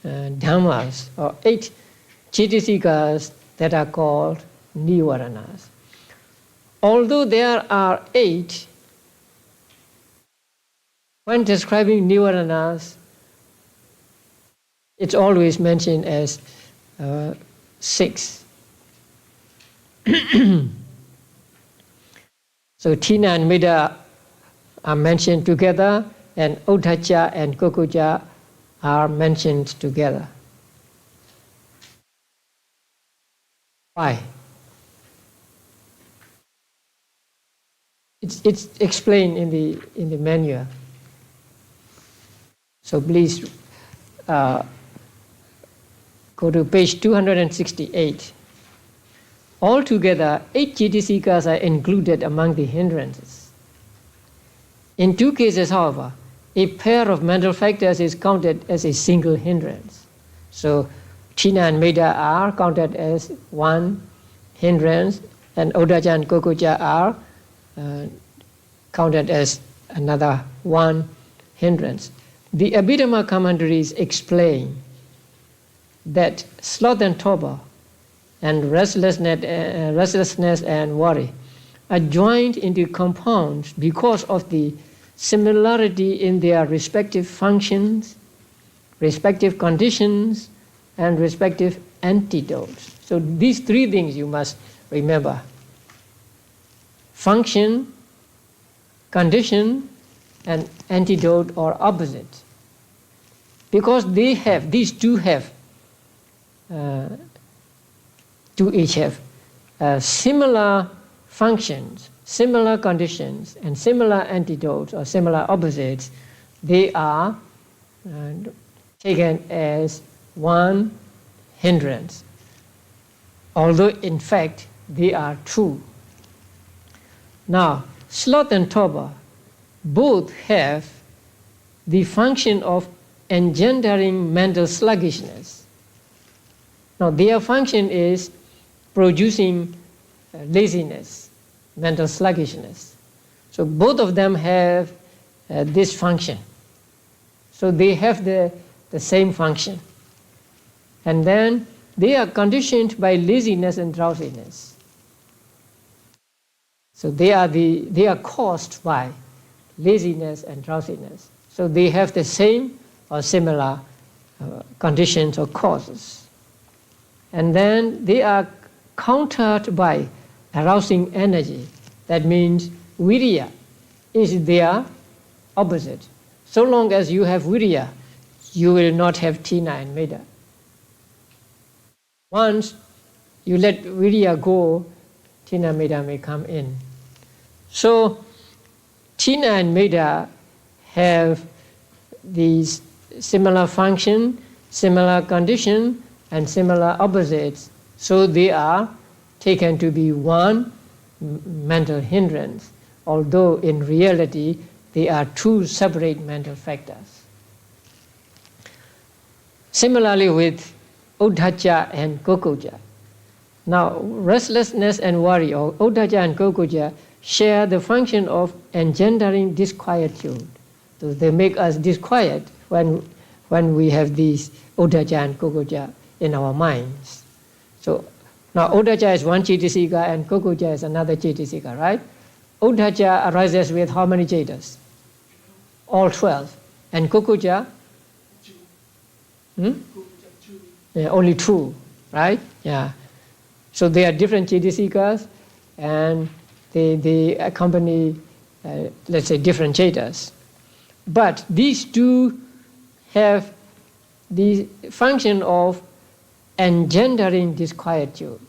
dhammas or 8 cetasikas that are called nivaranas. Although there are 8, when describing nivaranas, it's always mentioned as 6. So Tina and Meda are mentioned together, and Uddhacca and Kukkucca are mentioned together. Why? It's explained in the manual. So please go to page 268. Altogether, 8 cetasikas are included among the hindrances. In 2 cases, however, a pair of mental factors is counted as a single hindrance. So Tina and Meda are counted as one hindrance, and Uddhacca and Kukkucca are counted as another one hindrance. The Abhidhamma commentaries explain that sloth and torpor and restlessness and worry are joined into compounds because of the similarity in their respective functions, respective conditions, and respective antidotes. So these 3 things you must remember: function, condition, and antidote or opposite. Because these two each have similar functions similar conditions and similar antidotes or similar opposites, they are taken as one hindrance, although in fact they are two. Now, sloth and torpor both have the function of engendering mental sluggishness. Now, their function is producing laziness, mental sluggishness. So both of them have this function. So they have the same function. And then they are conditioned by laziness and drowsiness. So they are caused by laziness and drowsiness. So they have the same or similar conditions or causes. And then they are countered by arousing energy. That means virya is their opposite. So long as you have virya, you will not have tina and metta. Once you let virya go, tina metta may come in. So tina and metta have these similar function, similar condition, and similar opposites. So they are taken to be one mental hindrance, although in reality they are two separate mental factors. Similarly with uddhacca and kukucca. Now, restlessness and worry, or uddhacca and kukucca, share the function of engendering disquietude. So they make us disquiet when we have these uddhacca and kukucca in our minds. So now uddhacca is one cetasika and kukucca is another cetasika, right? Uddhacca arises with how many cetas? All 12. And kukucca? Yeah, only 2, right? Yeah. So they are different cetasikas and they accompany, let's say, different cetas. But these two have the function of engendering disquietude.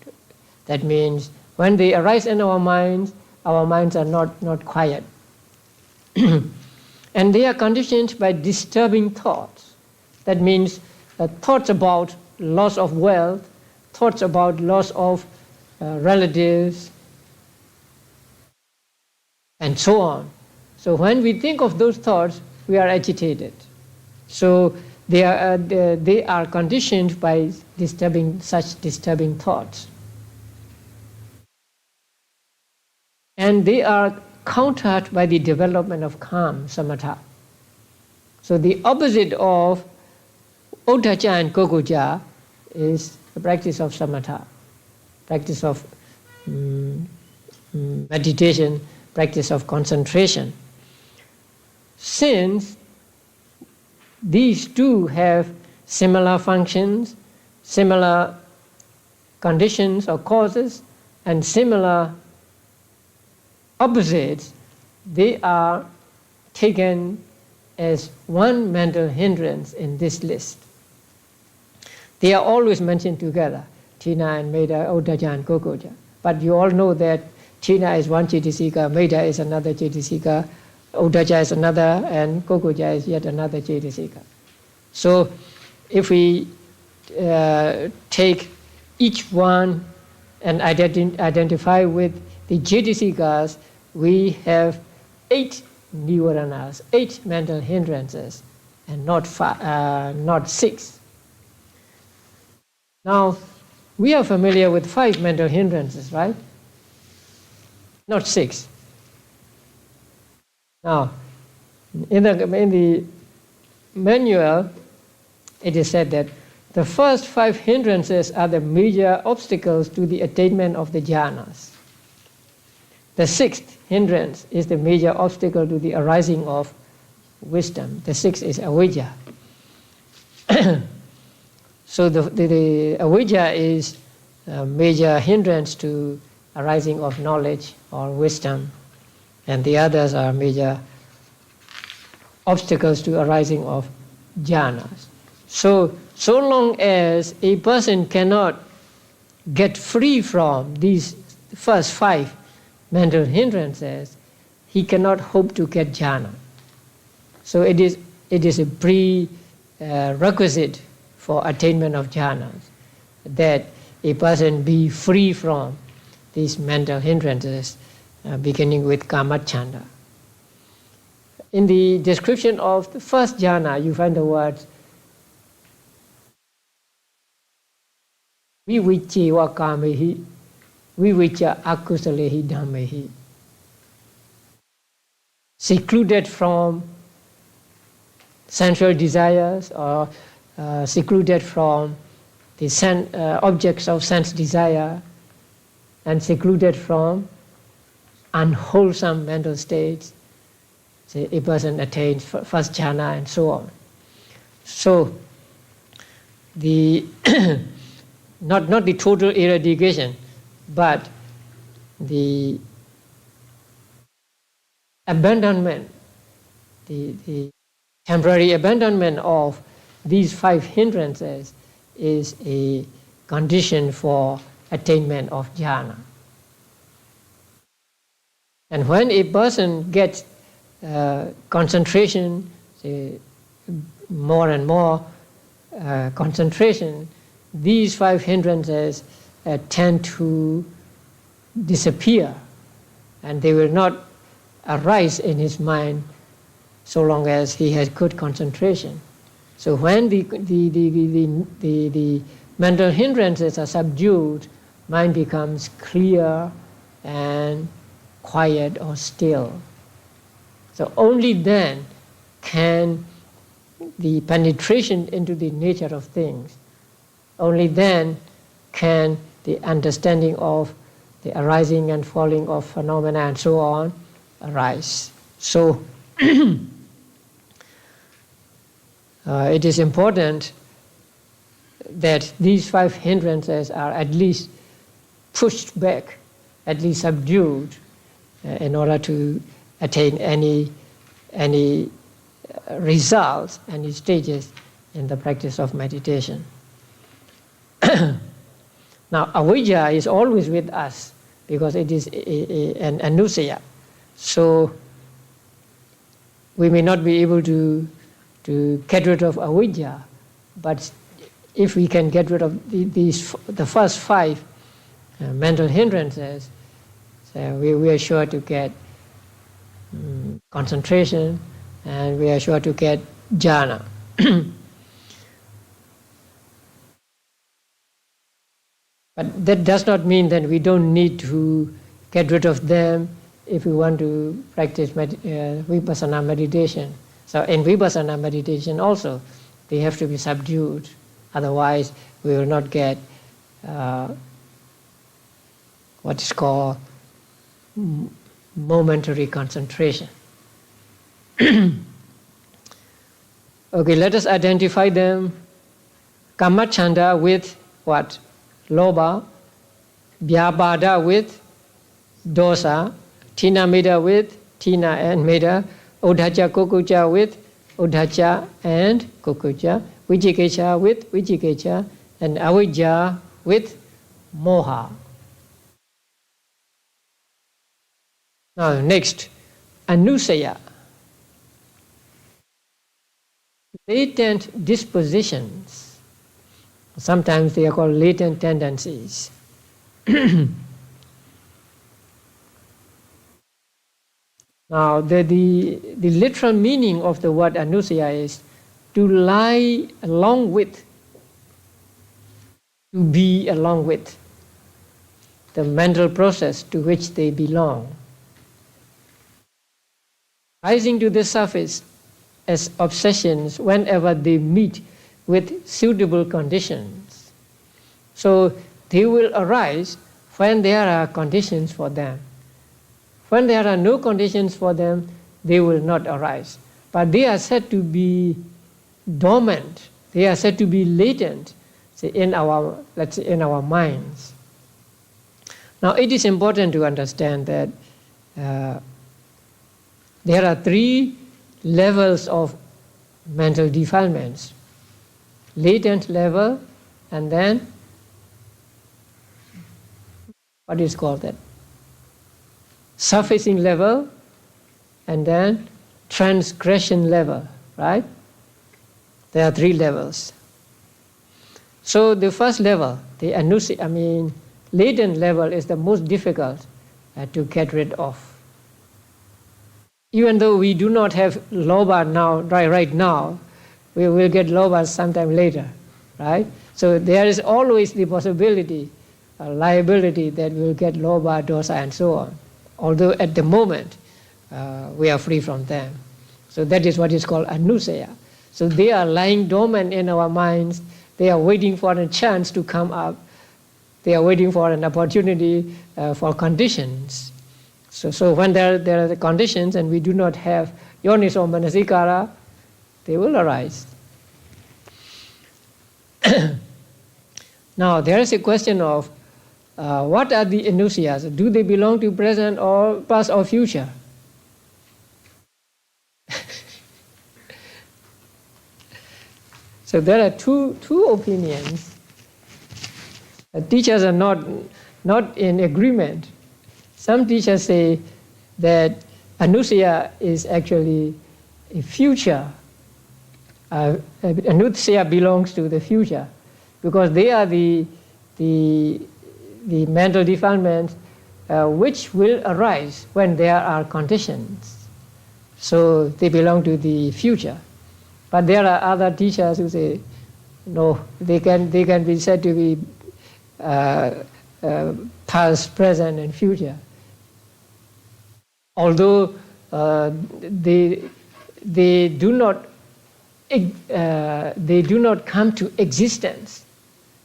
That means when they arise in our minds are not quiet. And they are conditioned by disturbing thoughts. That means thoughts about loss of wealth, thoughts about loss of relatives, and so on. So when we think of those thoughts, we are agitated. So they are conditioned by such disturbing thoughts. And they are countered by the development of calm, samatha. So the opposite of uddhacca and kukucca is the practice of samatha, practice of meditation, practice of concentration. Since these two have similar functions, similar conditions or causes, and similar opposites, they are taken as one mental hindrance in this list. They are always mentioned together, tina and metta, uddhacca and kukucca. But you all know that tina is one cetasika, metta is another cetasika, uddhacca is another, and kukucca is yet another cetasika. So if we take each one and identify with the cetasikas, we have 8 nivaranas, 8 mental hindrances, and not 6. Now, we are familiar with 5 mental hindrances, right? Not 6. Now, in the manual, it is said that the first 5 hindrances are the major obstacles to the attainment of the jhanas. The 6th hindrance is the major obstacle to the arising of wisdom. The 6th is avijja. So the avijja is a major hindrance to arising of knowledge or wisdom, and the others are major obstacles to arising of jhanas. So long as a person cannot get free from these first 5 mental hindrances, he cannot hope to get jhana. So it is a prerequisite for attainment of jhanas, that a person be free from these mental hindrances, beginning with kamachanda. In the description of the first jhana, you find the words viviccewa kamehi, vivicca akusalehi dhammehi. Secluded from sensual desires, or secluded from the objects of sense desire, and secluded from unwholesome mental states. So a person attains first jhana and so on. So the not the total eradication, but the abandonment, the temporary abandonment of these 5 hindrances is a condition for attainment of jhana. And when a person gets concentration, say, more and more concentration, these 5 hindrances tend to disappear, and they will not arise in his mind so long as he has good concentration. So when the mental hindrances are subdued, mind becomes clear and quiet or still. So only then can the penetration into the nature of things, only then can the understanding of the arising and falling of phenomena and so on arise. So it is important that these 5 hindrances are at least pushed back, at least subdued, in order to attain any results, any stages in the practice of meditation. Now, avijja is always with us because it is an anusaya. So we may not be able to get rid of avijja, but if we can get rid of the first 5 mental hindrances, so we are sure to get concentration, and we are sure to get jhana. But that does not mean that we don't need to get rid of them if we want to practice vipassana meditation. So in vipassana meditation also, they have to be subdued. Otherwise, we will not get what is called momentary concentration. Okay, let us identify them. Kamachanda with what? Lobha. Vyapada with dosa. Tina Meda with Tina and Meda. Uddhacca Kukucca with Uddhacca and Kukucca. Vicikicca with Vicikicca. And avijja with moha. Now next, anusaya. Latent dispositions. Sometimes they are called latent tendencies. Now, the literal meaning of the word anusaya is to lie along with, to be along with the mental process to which they belong. Rising to the surface as obsessions whenever they meet with suitable conditions. So they will arise when there are conditions for them. When there are no conditions for them, they will not arise. But they are said to be dormant. They are said to be latent, say, in our minds. Now it is important to understand that there are 3 levels of mental defilements. Latent level, and then what is called that? surfacing level, and then transgression level, right? There are 3 levels. So the first level, the latent level, is the most difficult to get rid of. Even though we do not have lobha now, right now, we will get lobha sometime later, right? So there is always the possibility, liability that we will get lobha, dosa, and so on. Although at the moment, we are free from them. So that is what is called anusaya. So they are lying dormant in our minds. They are waiting for a chance to come up. They are waiting for an opportunity for conditions. So when there are the conditions and we do not have yoniso manasikara, they will arise. Now there is a question of what are the anusayas? Do they belong to present or past or future? So there are two opinions. The teachers are not in agreement. Some teachers say that anusaya is actually a future. Anusaya belongs to the future because they are the mental defilements which will arise when there are conditions. So they belong to the future. But there are other teachers who say, no, they can be said to be past, present, and future. Although they do not come to existence.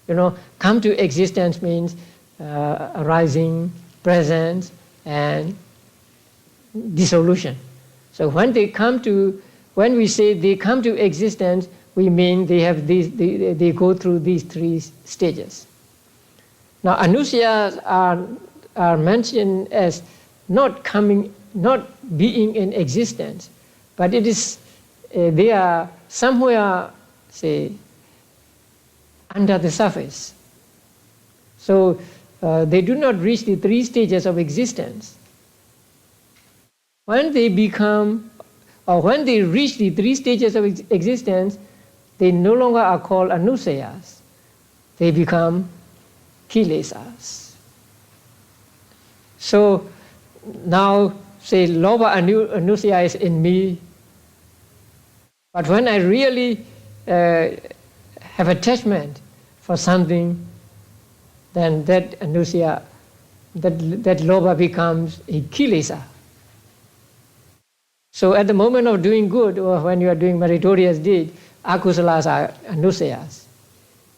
Come to existence means arising, presence, and dissolution. So when we say they come to existence, we mean they go through these 3 stages. Now anusayas are mentioned as not being in existence, but it is they are somewhere, say, under the surface. So they do not reach the 3 stages of existence. When they reach the 3 stages of existence, they no longer are called anusayas. They become kilesas. So now, say, lobha anusaya is in me, but when I really have attachment for something, then that anusaya, that lobha becomes a kilesa. So at the moment of doing good, or when you are doing meritorious deed, akusalas are anusayas.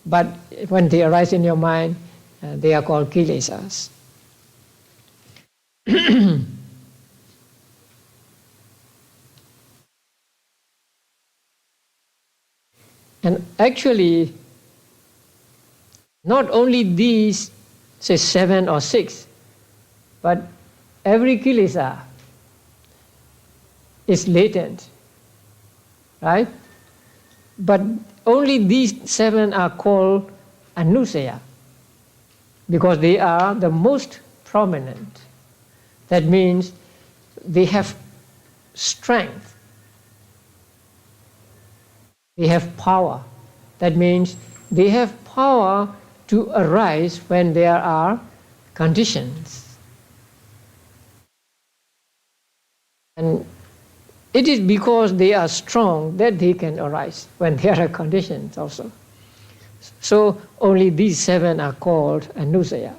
But when they arise in your mind, they are called kilesas. And actually, not only these, say 7 or 6, but every kilesa is latent, right? But only these 7 are called anusaya because they are the most prominent. That means they have strength. They have power. That means they have power to arise when there are conditions. And it is because they are strong that they can arise when there are conditions also. So only these 7 are called anusaya.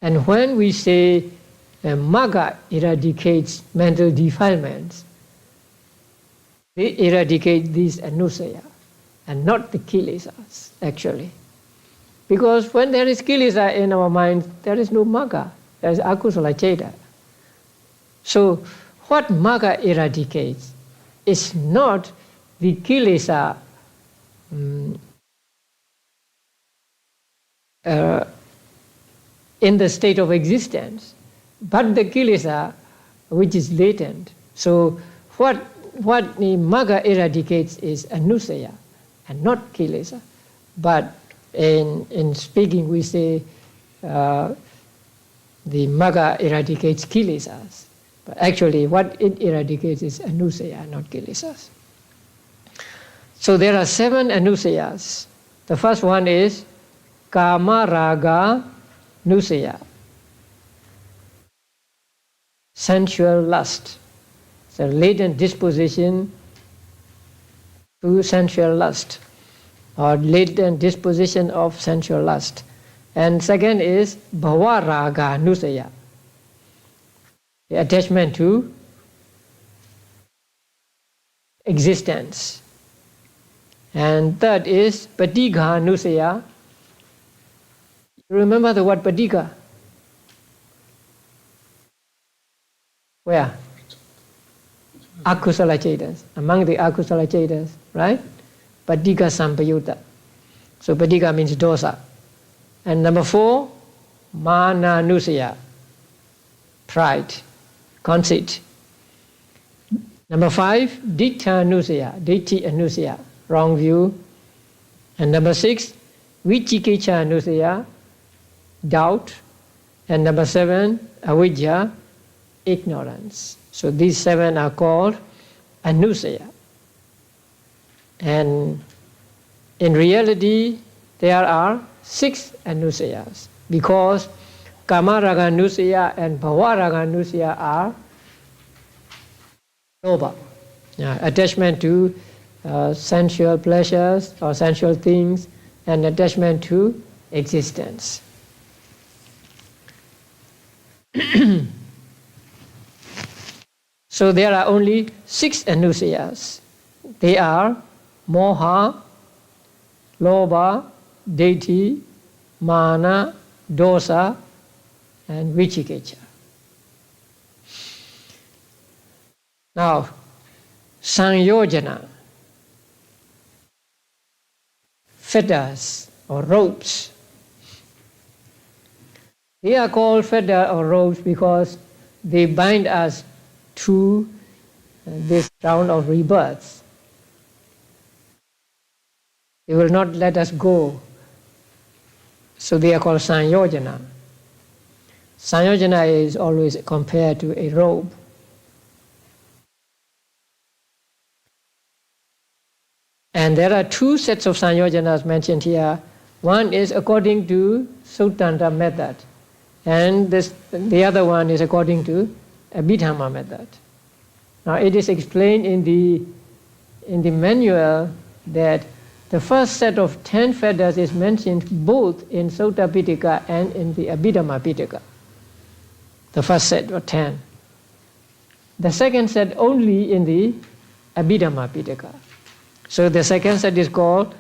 And when we say magga eradicates mental defilements, they eradicate these anusaya and not the kilesas, actually. Because when there is kilesa in our mind, there is no magga, there is akusala ceta. So what magga eradicates is not the kilesa in the state of existence, but the kilesa which is latent. So what the magga eradicates is anusaya and not kilesa. But in speaking we say the Magga eradicates kilesas. But actually what it eradicates is anusaya, not kilesas. So there are 7 anusayas. The first one is Kama Raga Nusaya, sensual lust. It's a latent disposition to sensual lust, or latent disposition of sensual lust. And second is Bhava Raga Nusaya, the attachment to existence. And third is Patigha Nusaya. You remember the word Patigha? Where? Akusala Chetas, among the Akusala Chetas, right? Patigha Sampayutta. So Patigha means dosa. And number 4, Mana Nusaya, pride, conceit. Number 5, Dittha Nusaya, Ditti Anusaya, wrong view. And number 6, Vichikecha Nusaya, doubt. And number 7, Avidya, ignorance. So these 7 are called Anusaya. And in reality, there are 6 Anusayas, because Kamaraga Nusaya and Bhavaraga Nusaya are lobha, attachment to sensual pleasures or sensual things, and attachment to existence. So there are only 6 anusayas. They are moha, lobha, deiti, mana, dosa, and vichikecha. Now, saṅyojana, fetters or ropes. They are called fetter or ropes because they bind us to this round of rebirths. They will not let us go. So they are called saṅyojana. Saṅyojana is always compared to a rope. And there are 2 sets of saṅyojanas mentioned here. One is according to Suttanta method, and the other one is according to Abhidhamma method. Now it is explained in the manual that the first set of 10 fetters is mentioned both in Sutta Pitaka and in the Abhidhamma Pitaka. The first set of 10. The second set only in the Abhidhamma Pitaka. So the second set is called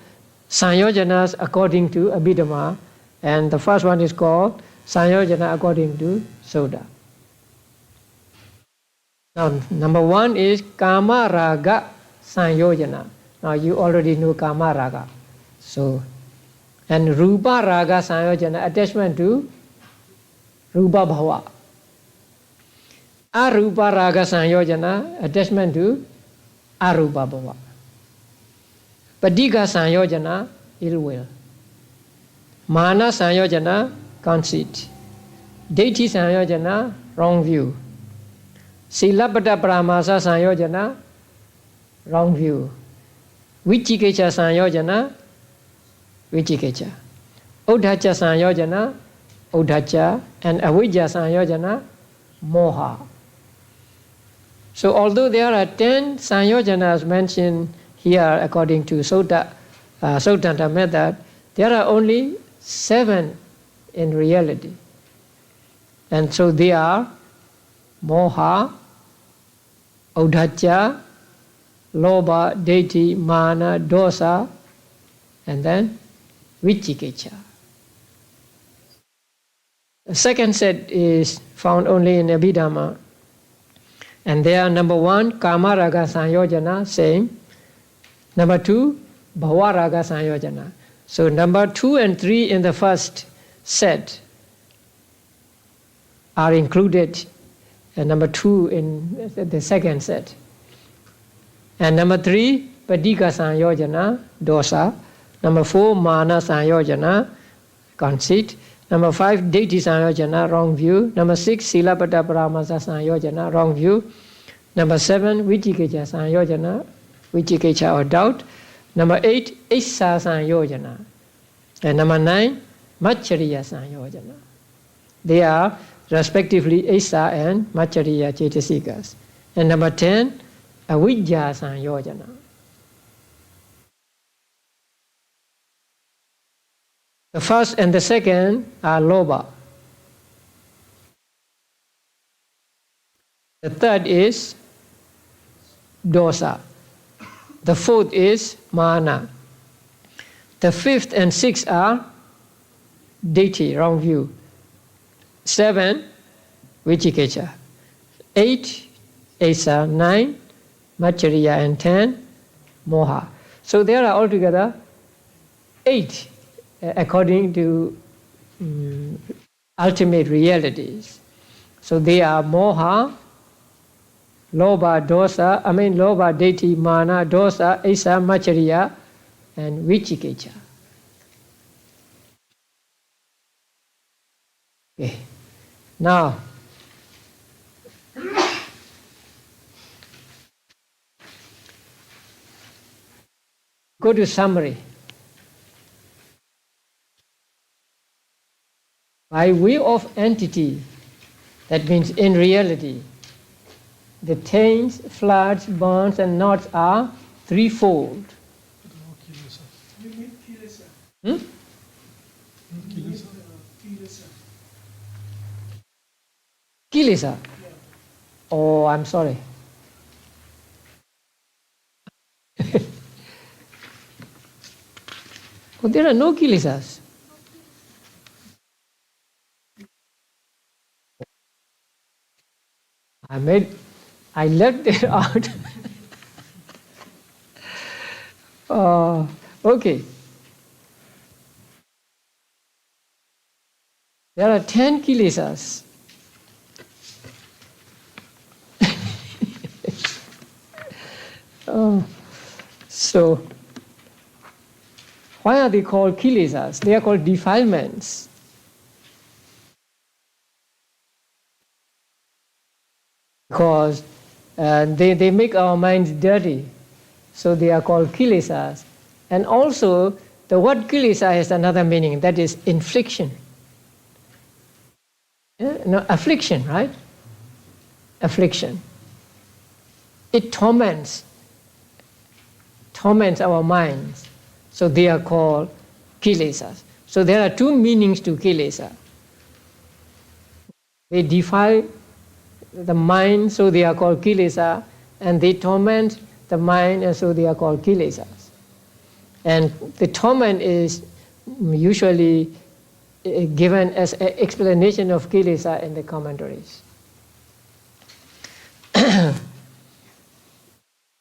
saṅyojanas according to Abhidhamma, and the first one is called saṅyojana according to Sutta. Now, number 1 is Kama Raga Saṅyojana. Now you already know Kama Raga. So, and Rupa Raga Saṅyojana, attachment to Rupa Bhava. Arupa Raga Saṅyojana, attachment to Arupa Bhava. Patigha Saṅyojana, ill will. Mana Saṅyojana, conceit. Deiti Saṅyojana, wrong view. Silabbata Paramasa Saṅyojana, wrong view. Vichikecha Saṅyojana, vichikecha. Uddhacha Saṅyojana, uddhacha. And avidya Saṅyojana, moha. So although there are 10 saṅyojanas mentioned here according to Suttanta method, there are only 7 in reality. And so they are moha, uddhacha, lobha, deiti, mana, dosa, and then vichikecha. The second set is found only in Abhidhamma. And they are number 1, Kama Raga Saṅyojana, same. Number 2, Bhava Raga Saṅyojana. So number 2 and 3 in the first set are included, and number 2 in the second set. And number 3, Patigha Saṅyojana, dosa. Number 4, Mana Saṅyojana, conceit. Number 5, Deity Sanyojana, wrong view. Number 6, Silapada Paramasa Sanyojana, wrong view. Number 7, Vichikecha Sanyojana, Vichikecha or doubt. Number 8, Issa Sanyojana. And number 9, Machariya Sanyojana. They are respectively Issa and Machariya Chetasikas. And number 10, Avidya Sanyojana. The first and the second are Lobha. The third is Dosa. The fourth is Mana. The fifth and sixth are Deity, wrong view. 7, Vichikecha. 8, Asa. 9, Machariya. And 10, Moha. So there are altogether 8 according to ultimate realities. So they are Moha, Lobha, Dosa, Lobha, Deity, Mana, Dosa, Asa, Machariya, and Vichikecha. Okay. Now, go to summary. By way of entity, that means in reality, the taints, floods, bonds, and knots are threefold. Hmm? Kilesa. Oh, I'm sorry. Oh, there are no kilesas. I left it out. Okay. There are 10 kilesas. So, why are they called kilesas? They are called defilements. Because they make our minds dirty. So they are called kilesas. And also, the word kilesa has another meaning, that is infliction. No, affliction, right? Affliction. It torments our minds. So they are called kilesas. So there are two meanings to kilesa. They defile the mind, so they are called kilesa, and they torment the mind, and so they are called kilesas. And the torment is usually given as an explanation of kilesa in the commentaries.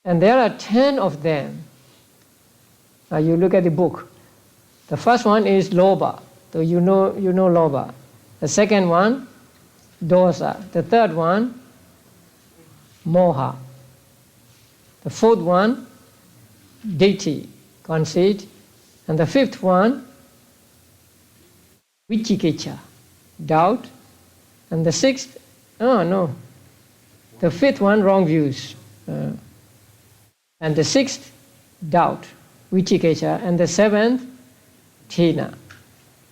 And there are 10 of them. Now you look at the book. The first one is Lobha. So you know Lobha. The second one, Dosa. The third one, Moha. The fourth one, Deity, conceit. And the fifth one, Vichikecha, doubt. And the sixth, the fifth one, wrong views. And the sixth, doubt, Vichikecha. And the seventh, Thina.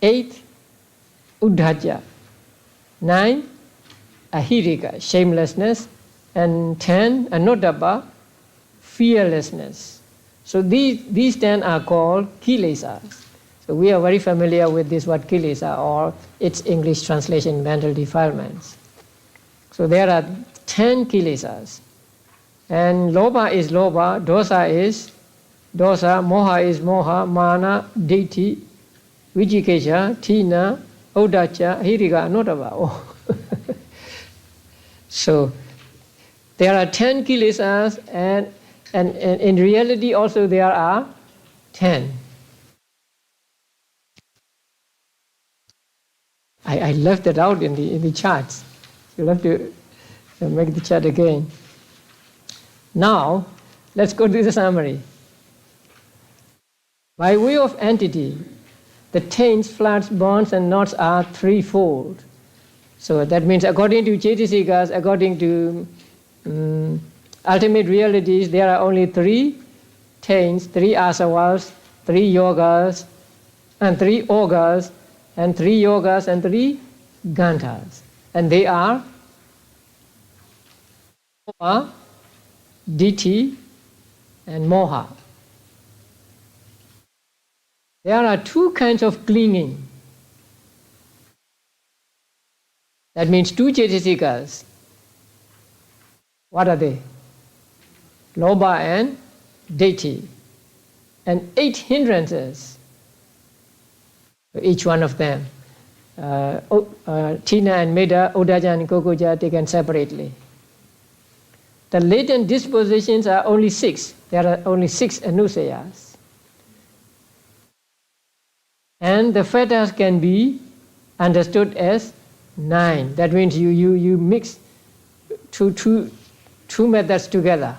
8, Uddhacca. 9, Ahirika, shamelessness. And 10, Anodabba, fearlessness. So these 10 are called kilesas. So we are very familiar with this word kilesa, or its English translation, mental defilements. So there are 10 kilesas. And Lobha is Lobha, Dosa is Dosa, Moha is Moha, Mana, Deity, Vichikecha, Thina, Uddhacca, Ahirika, Anodabba. Oh. So there are 10 kilesas, and in reality also there are 10. I left it out in the charts. You'll have to make the chart again. Now, let's go to the summary. By way of entity, the taints, floods, bonds, and knots are threefold. So that means according to Cetasikas, according to ultimate realities, there are only three taints, three asavas, three yogas, and three ogas, and three yogas, and three gandhas. And they are Moha, Ditthi, and Moha. There are two kinds of clinging. That means two Cetasikas. What are they? Lobha and Ditthi. And 8 hindrances for each one of them. Tina and Meda, Udaja and Kokuja taken separately. The latent dispositions are only 6. There are only 6 anusayas. And the fetters can be understood as 9. That means you mix two methods together.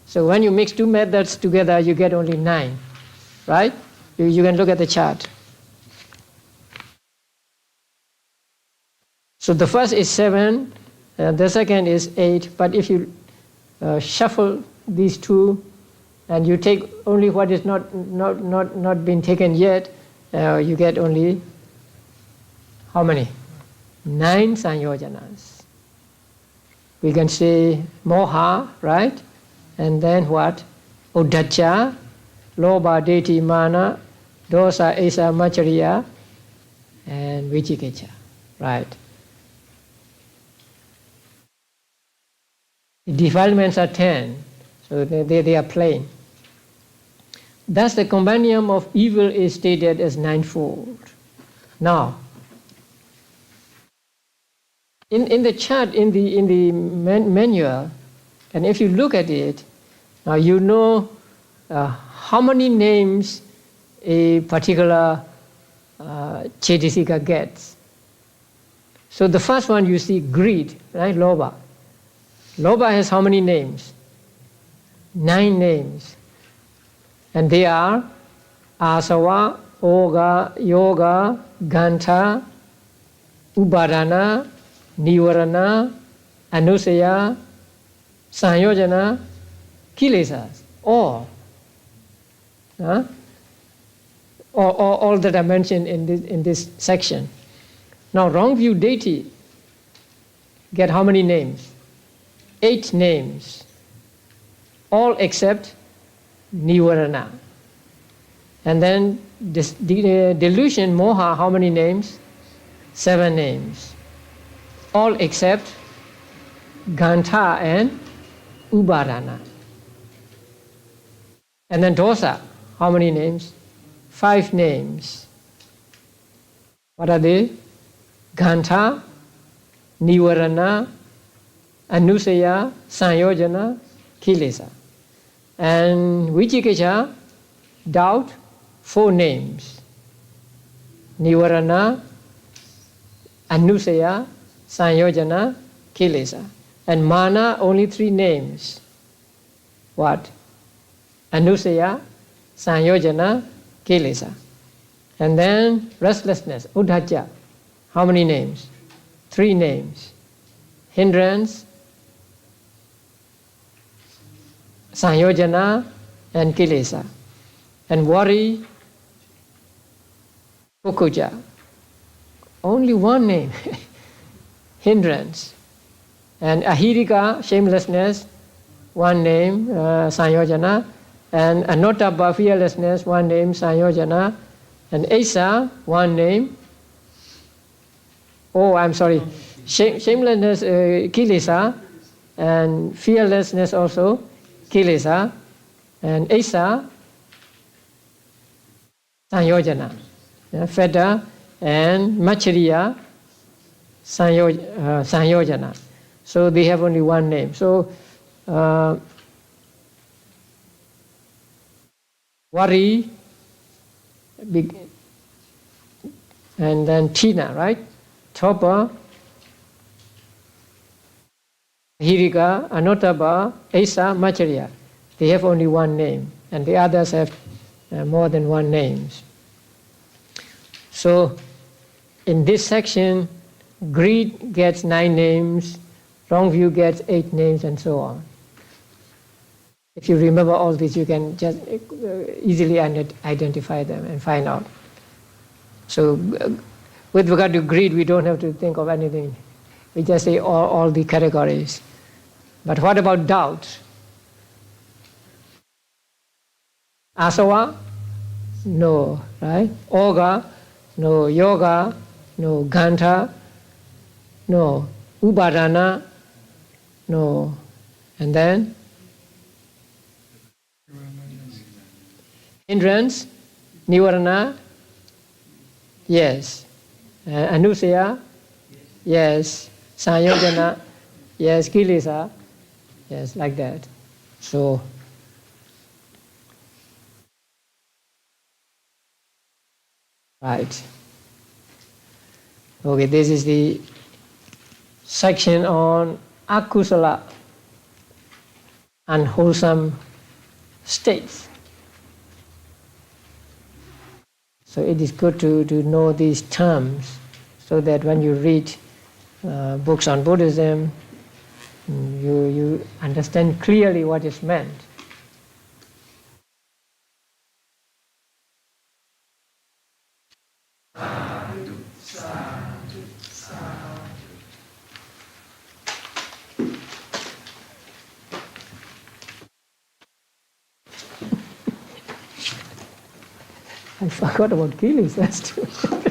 So when you mix 2 methods together, you get only 9, right? You can look at the chart. So the first is 7, the second is 8. But if you shuffle these two, and you take only what is not been taken yet, you get only how many? 9 sanyojanas. We can say moha, right? And then what? Uddhacca, lobha, ditthi, mana, dosa, esa, machariya, and vicikiccha, right? The defilements are 10, so they are plain. Thus the compendium of evil is stated as 9-fold. Now, in the chart, in the manual, and if you look at it, now you know how many names a particular Cetasika gets. So the first one you see, greed, right? Lobha. Lobha has how many names? 9 names. And they are asava, oga, yoga, gantha, upadana, nivarana, anusaya, sanyojana, kilesas. All that I mentioned in this section. Now, wrong view deity get how many names? 8 names. All except nivarana. And then delusion, moha, how many names? 7 names. All except gantha and upadana. And then dosa, how many names? 5 names. What are they? Gantha, nivarana, anusaya, sanyojana, kilesa. And vicikiccha, doubt, 4 names. Nivarana, anusaya, sanyojana, kilesa. And mana, only 3 names. What? Anusaya, sanyojana, kilesa. And then restlessness, uddhacca. How many names? 3 names. Hindrance, sanyojana, and kilesa. And worry, kokuja. Only 1 name. Hindrance. And ahirika, shamelessness, 1 name, sanyojana. And anotapa, fearlessness, 1 name, sanyojana. And esa, 1 name. Oh, I'm sorry. Shamelessness, kilesa. And fearlessness also, kilesa. And esa, sanyojana. Fetter and machariya, sanyojana. So they have only 1 name. So worry, and then tina, right? Topa, hirika, anotaba, esa, machariya. They have only 1 name, and the others have more than 1 names. So in this section, greed gets 9 names, wrong view gets 8 names, and so on. If you remember all this, you can just easily identify them and find out. So with regard to greed, we don't have to think of anything. We just say all the categories. But what about doubt? Asava? No, right? Oga? No. Yoga? No. Ganta? No. Upadana? No. And then? Hindrance? Nivarana? Yes. Anusaya? Yes. Sanyogana? Yes. Kilesa? Yes, like that. So, right. Okay, this is the section on akusala, unwholesome states. So it is good to know these terms so that when you read books on Buddhism, you understand clearly what is meant. I forgot about kilesas too.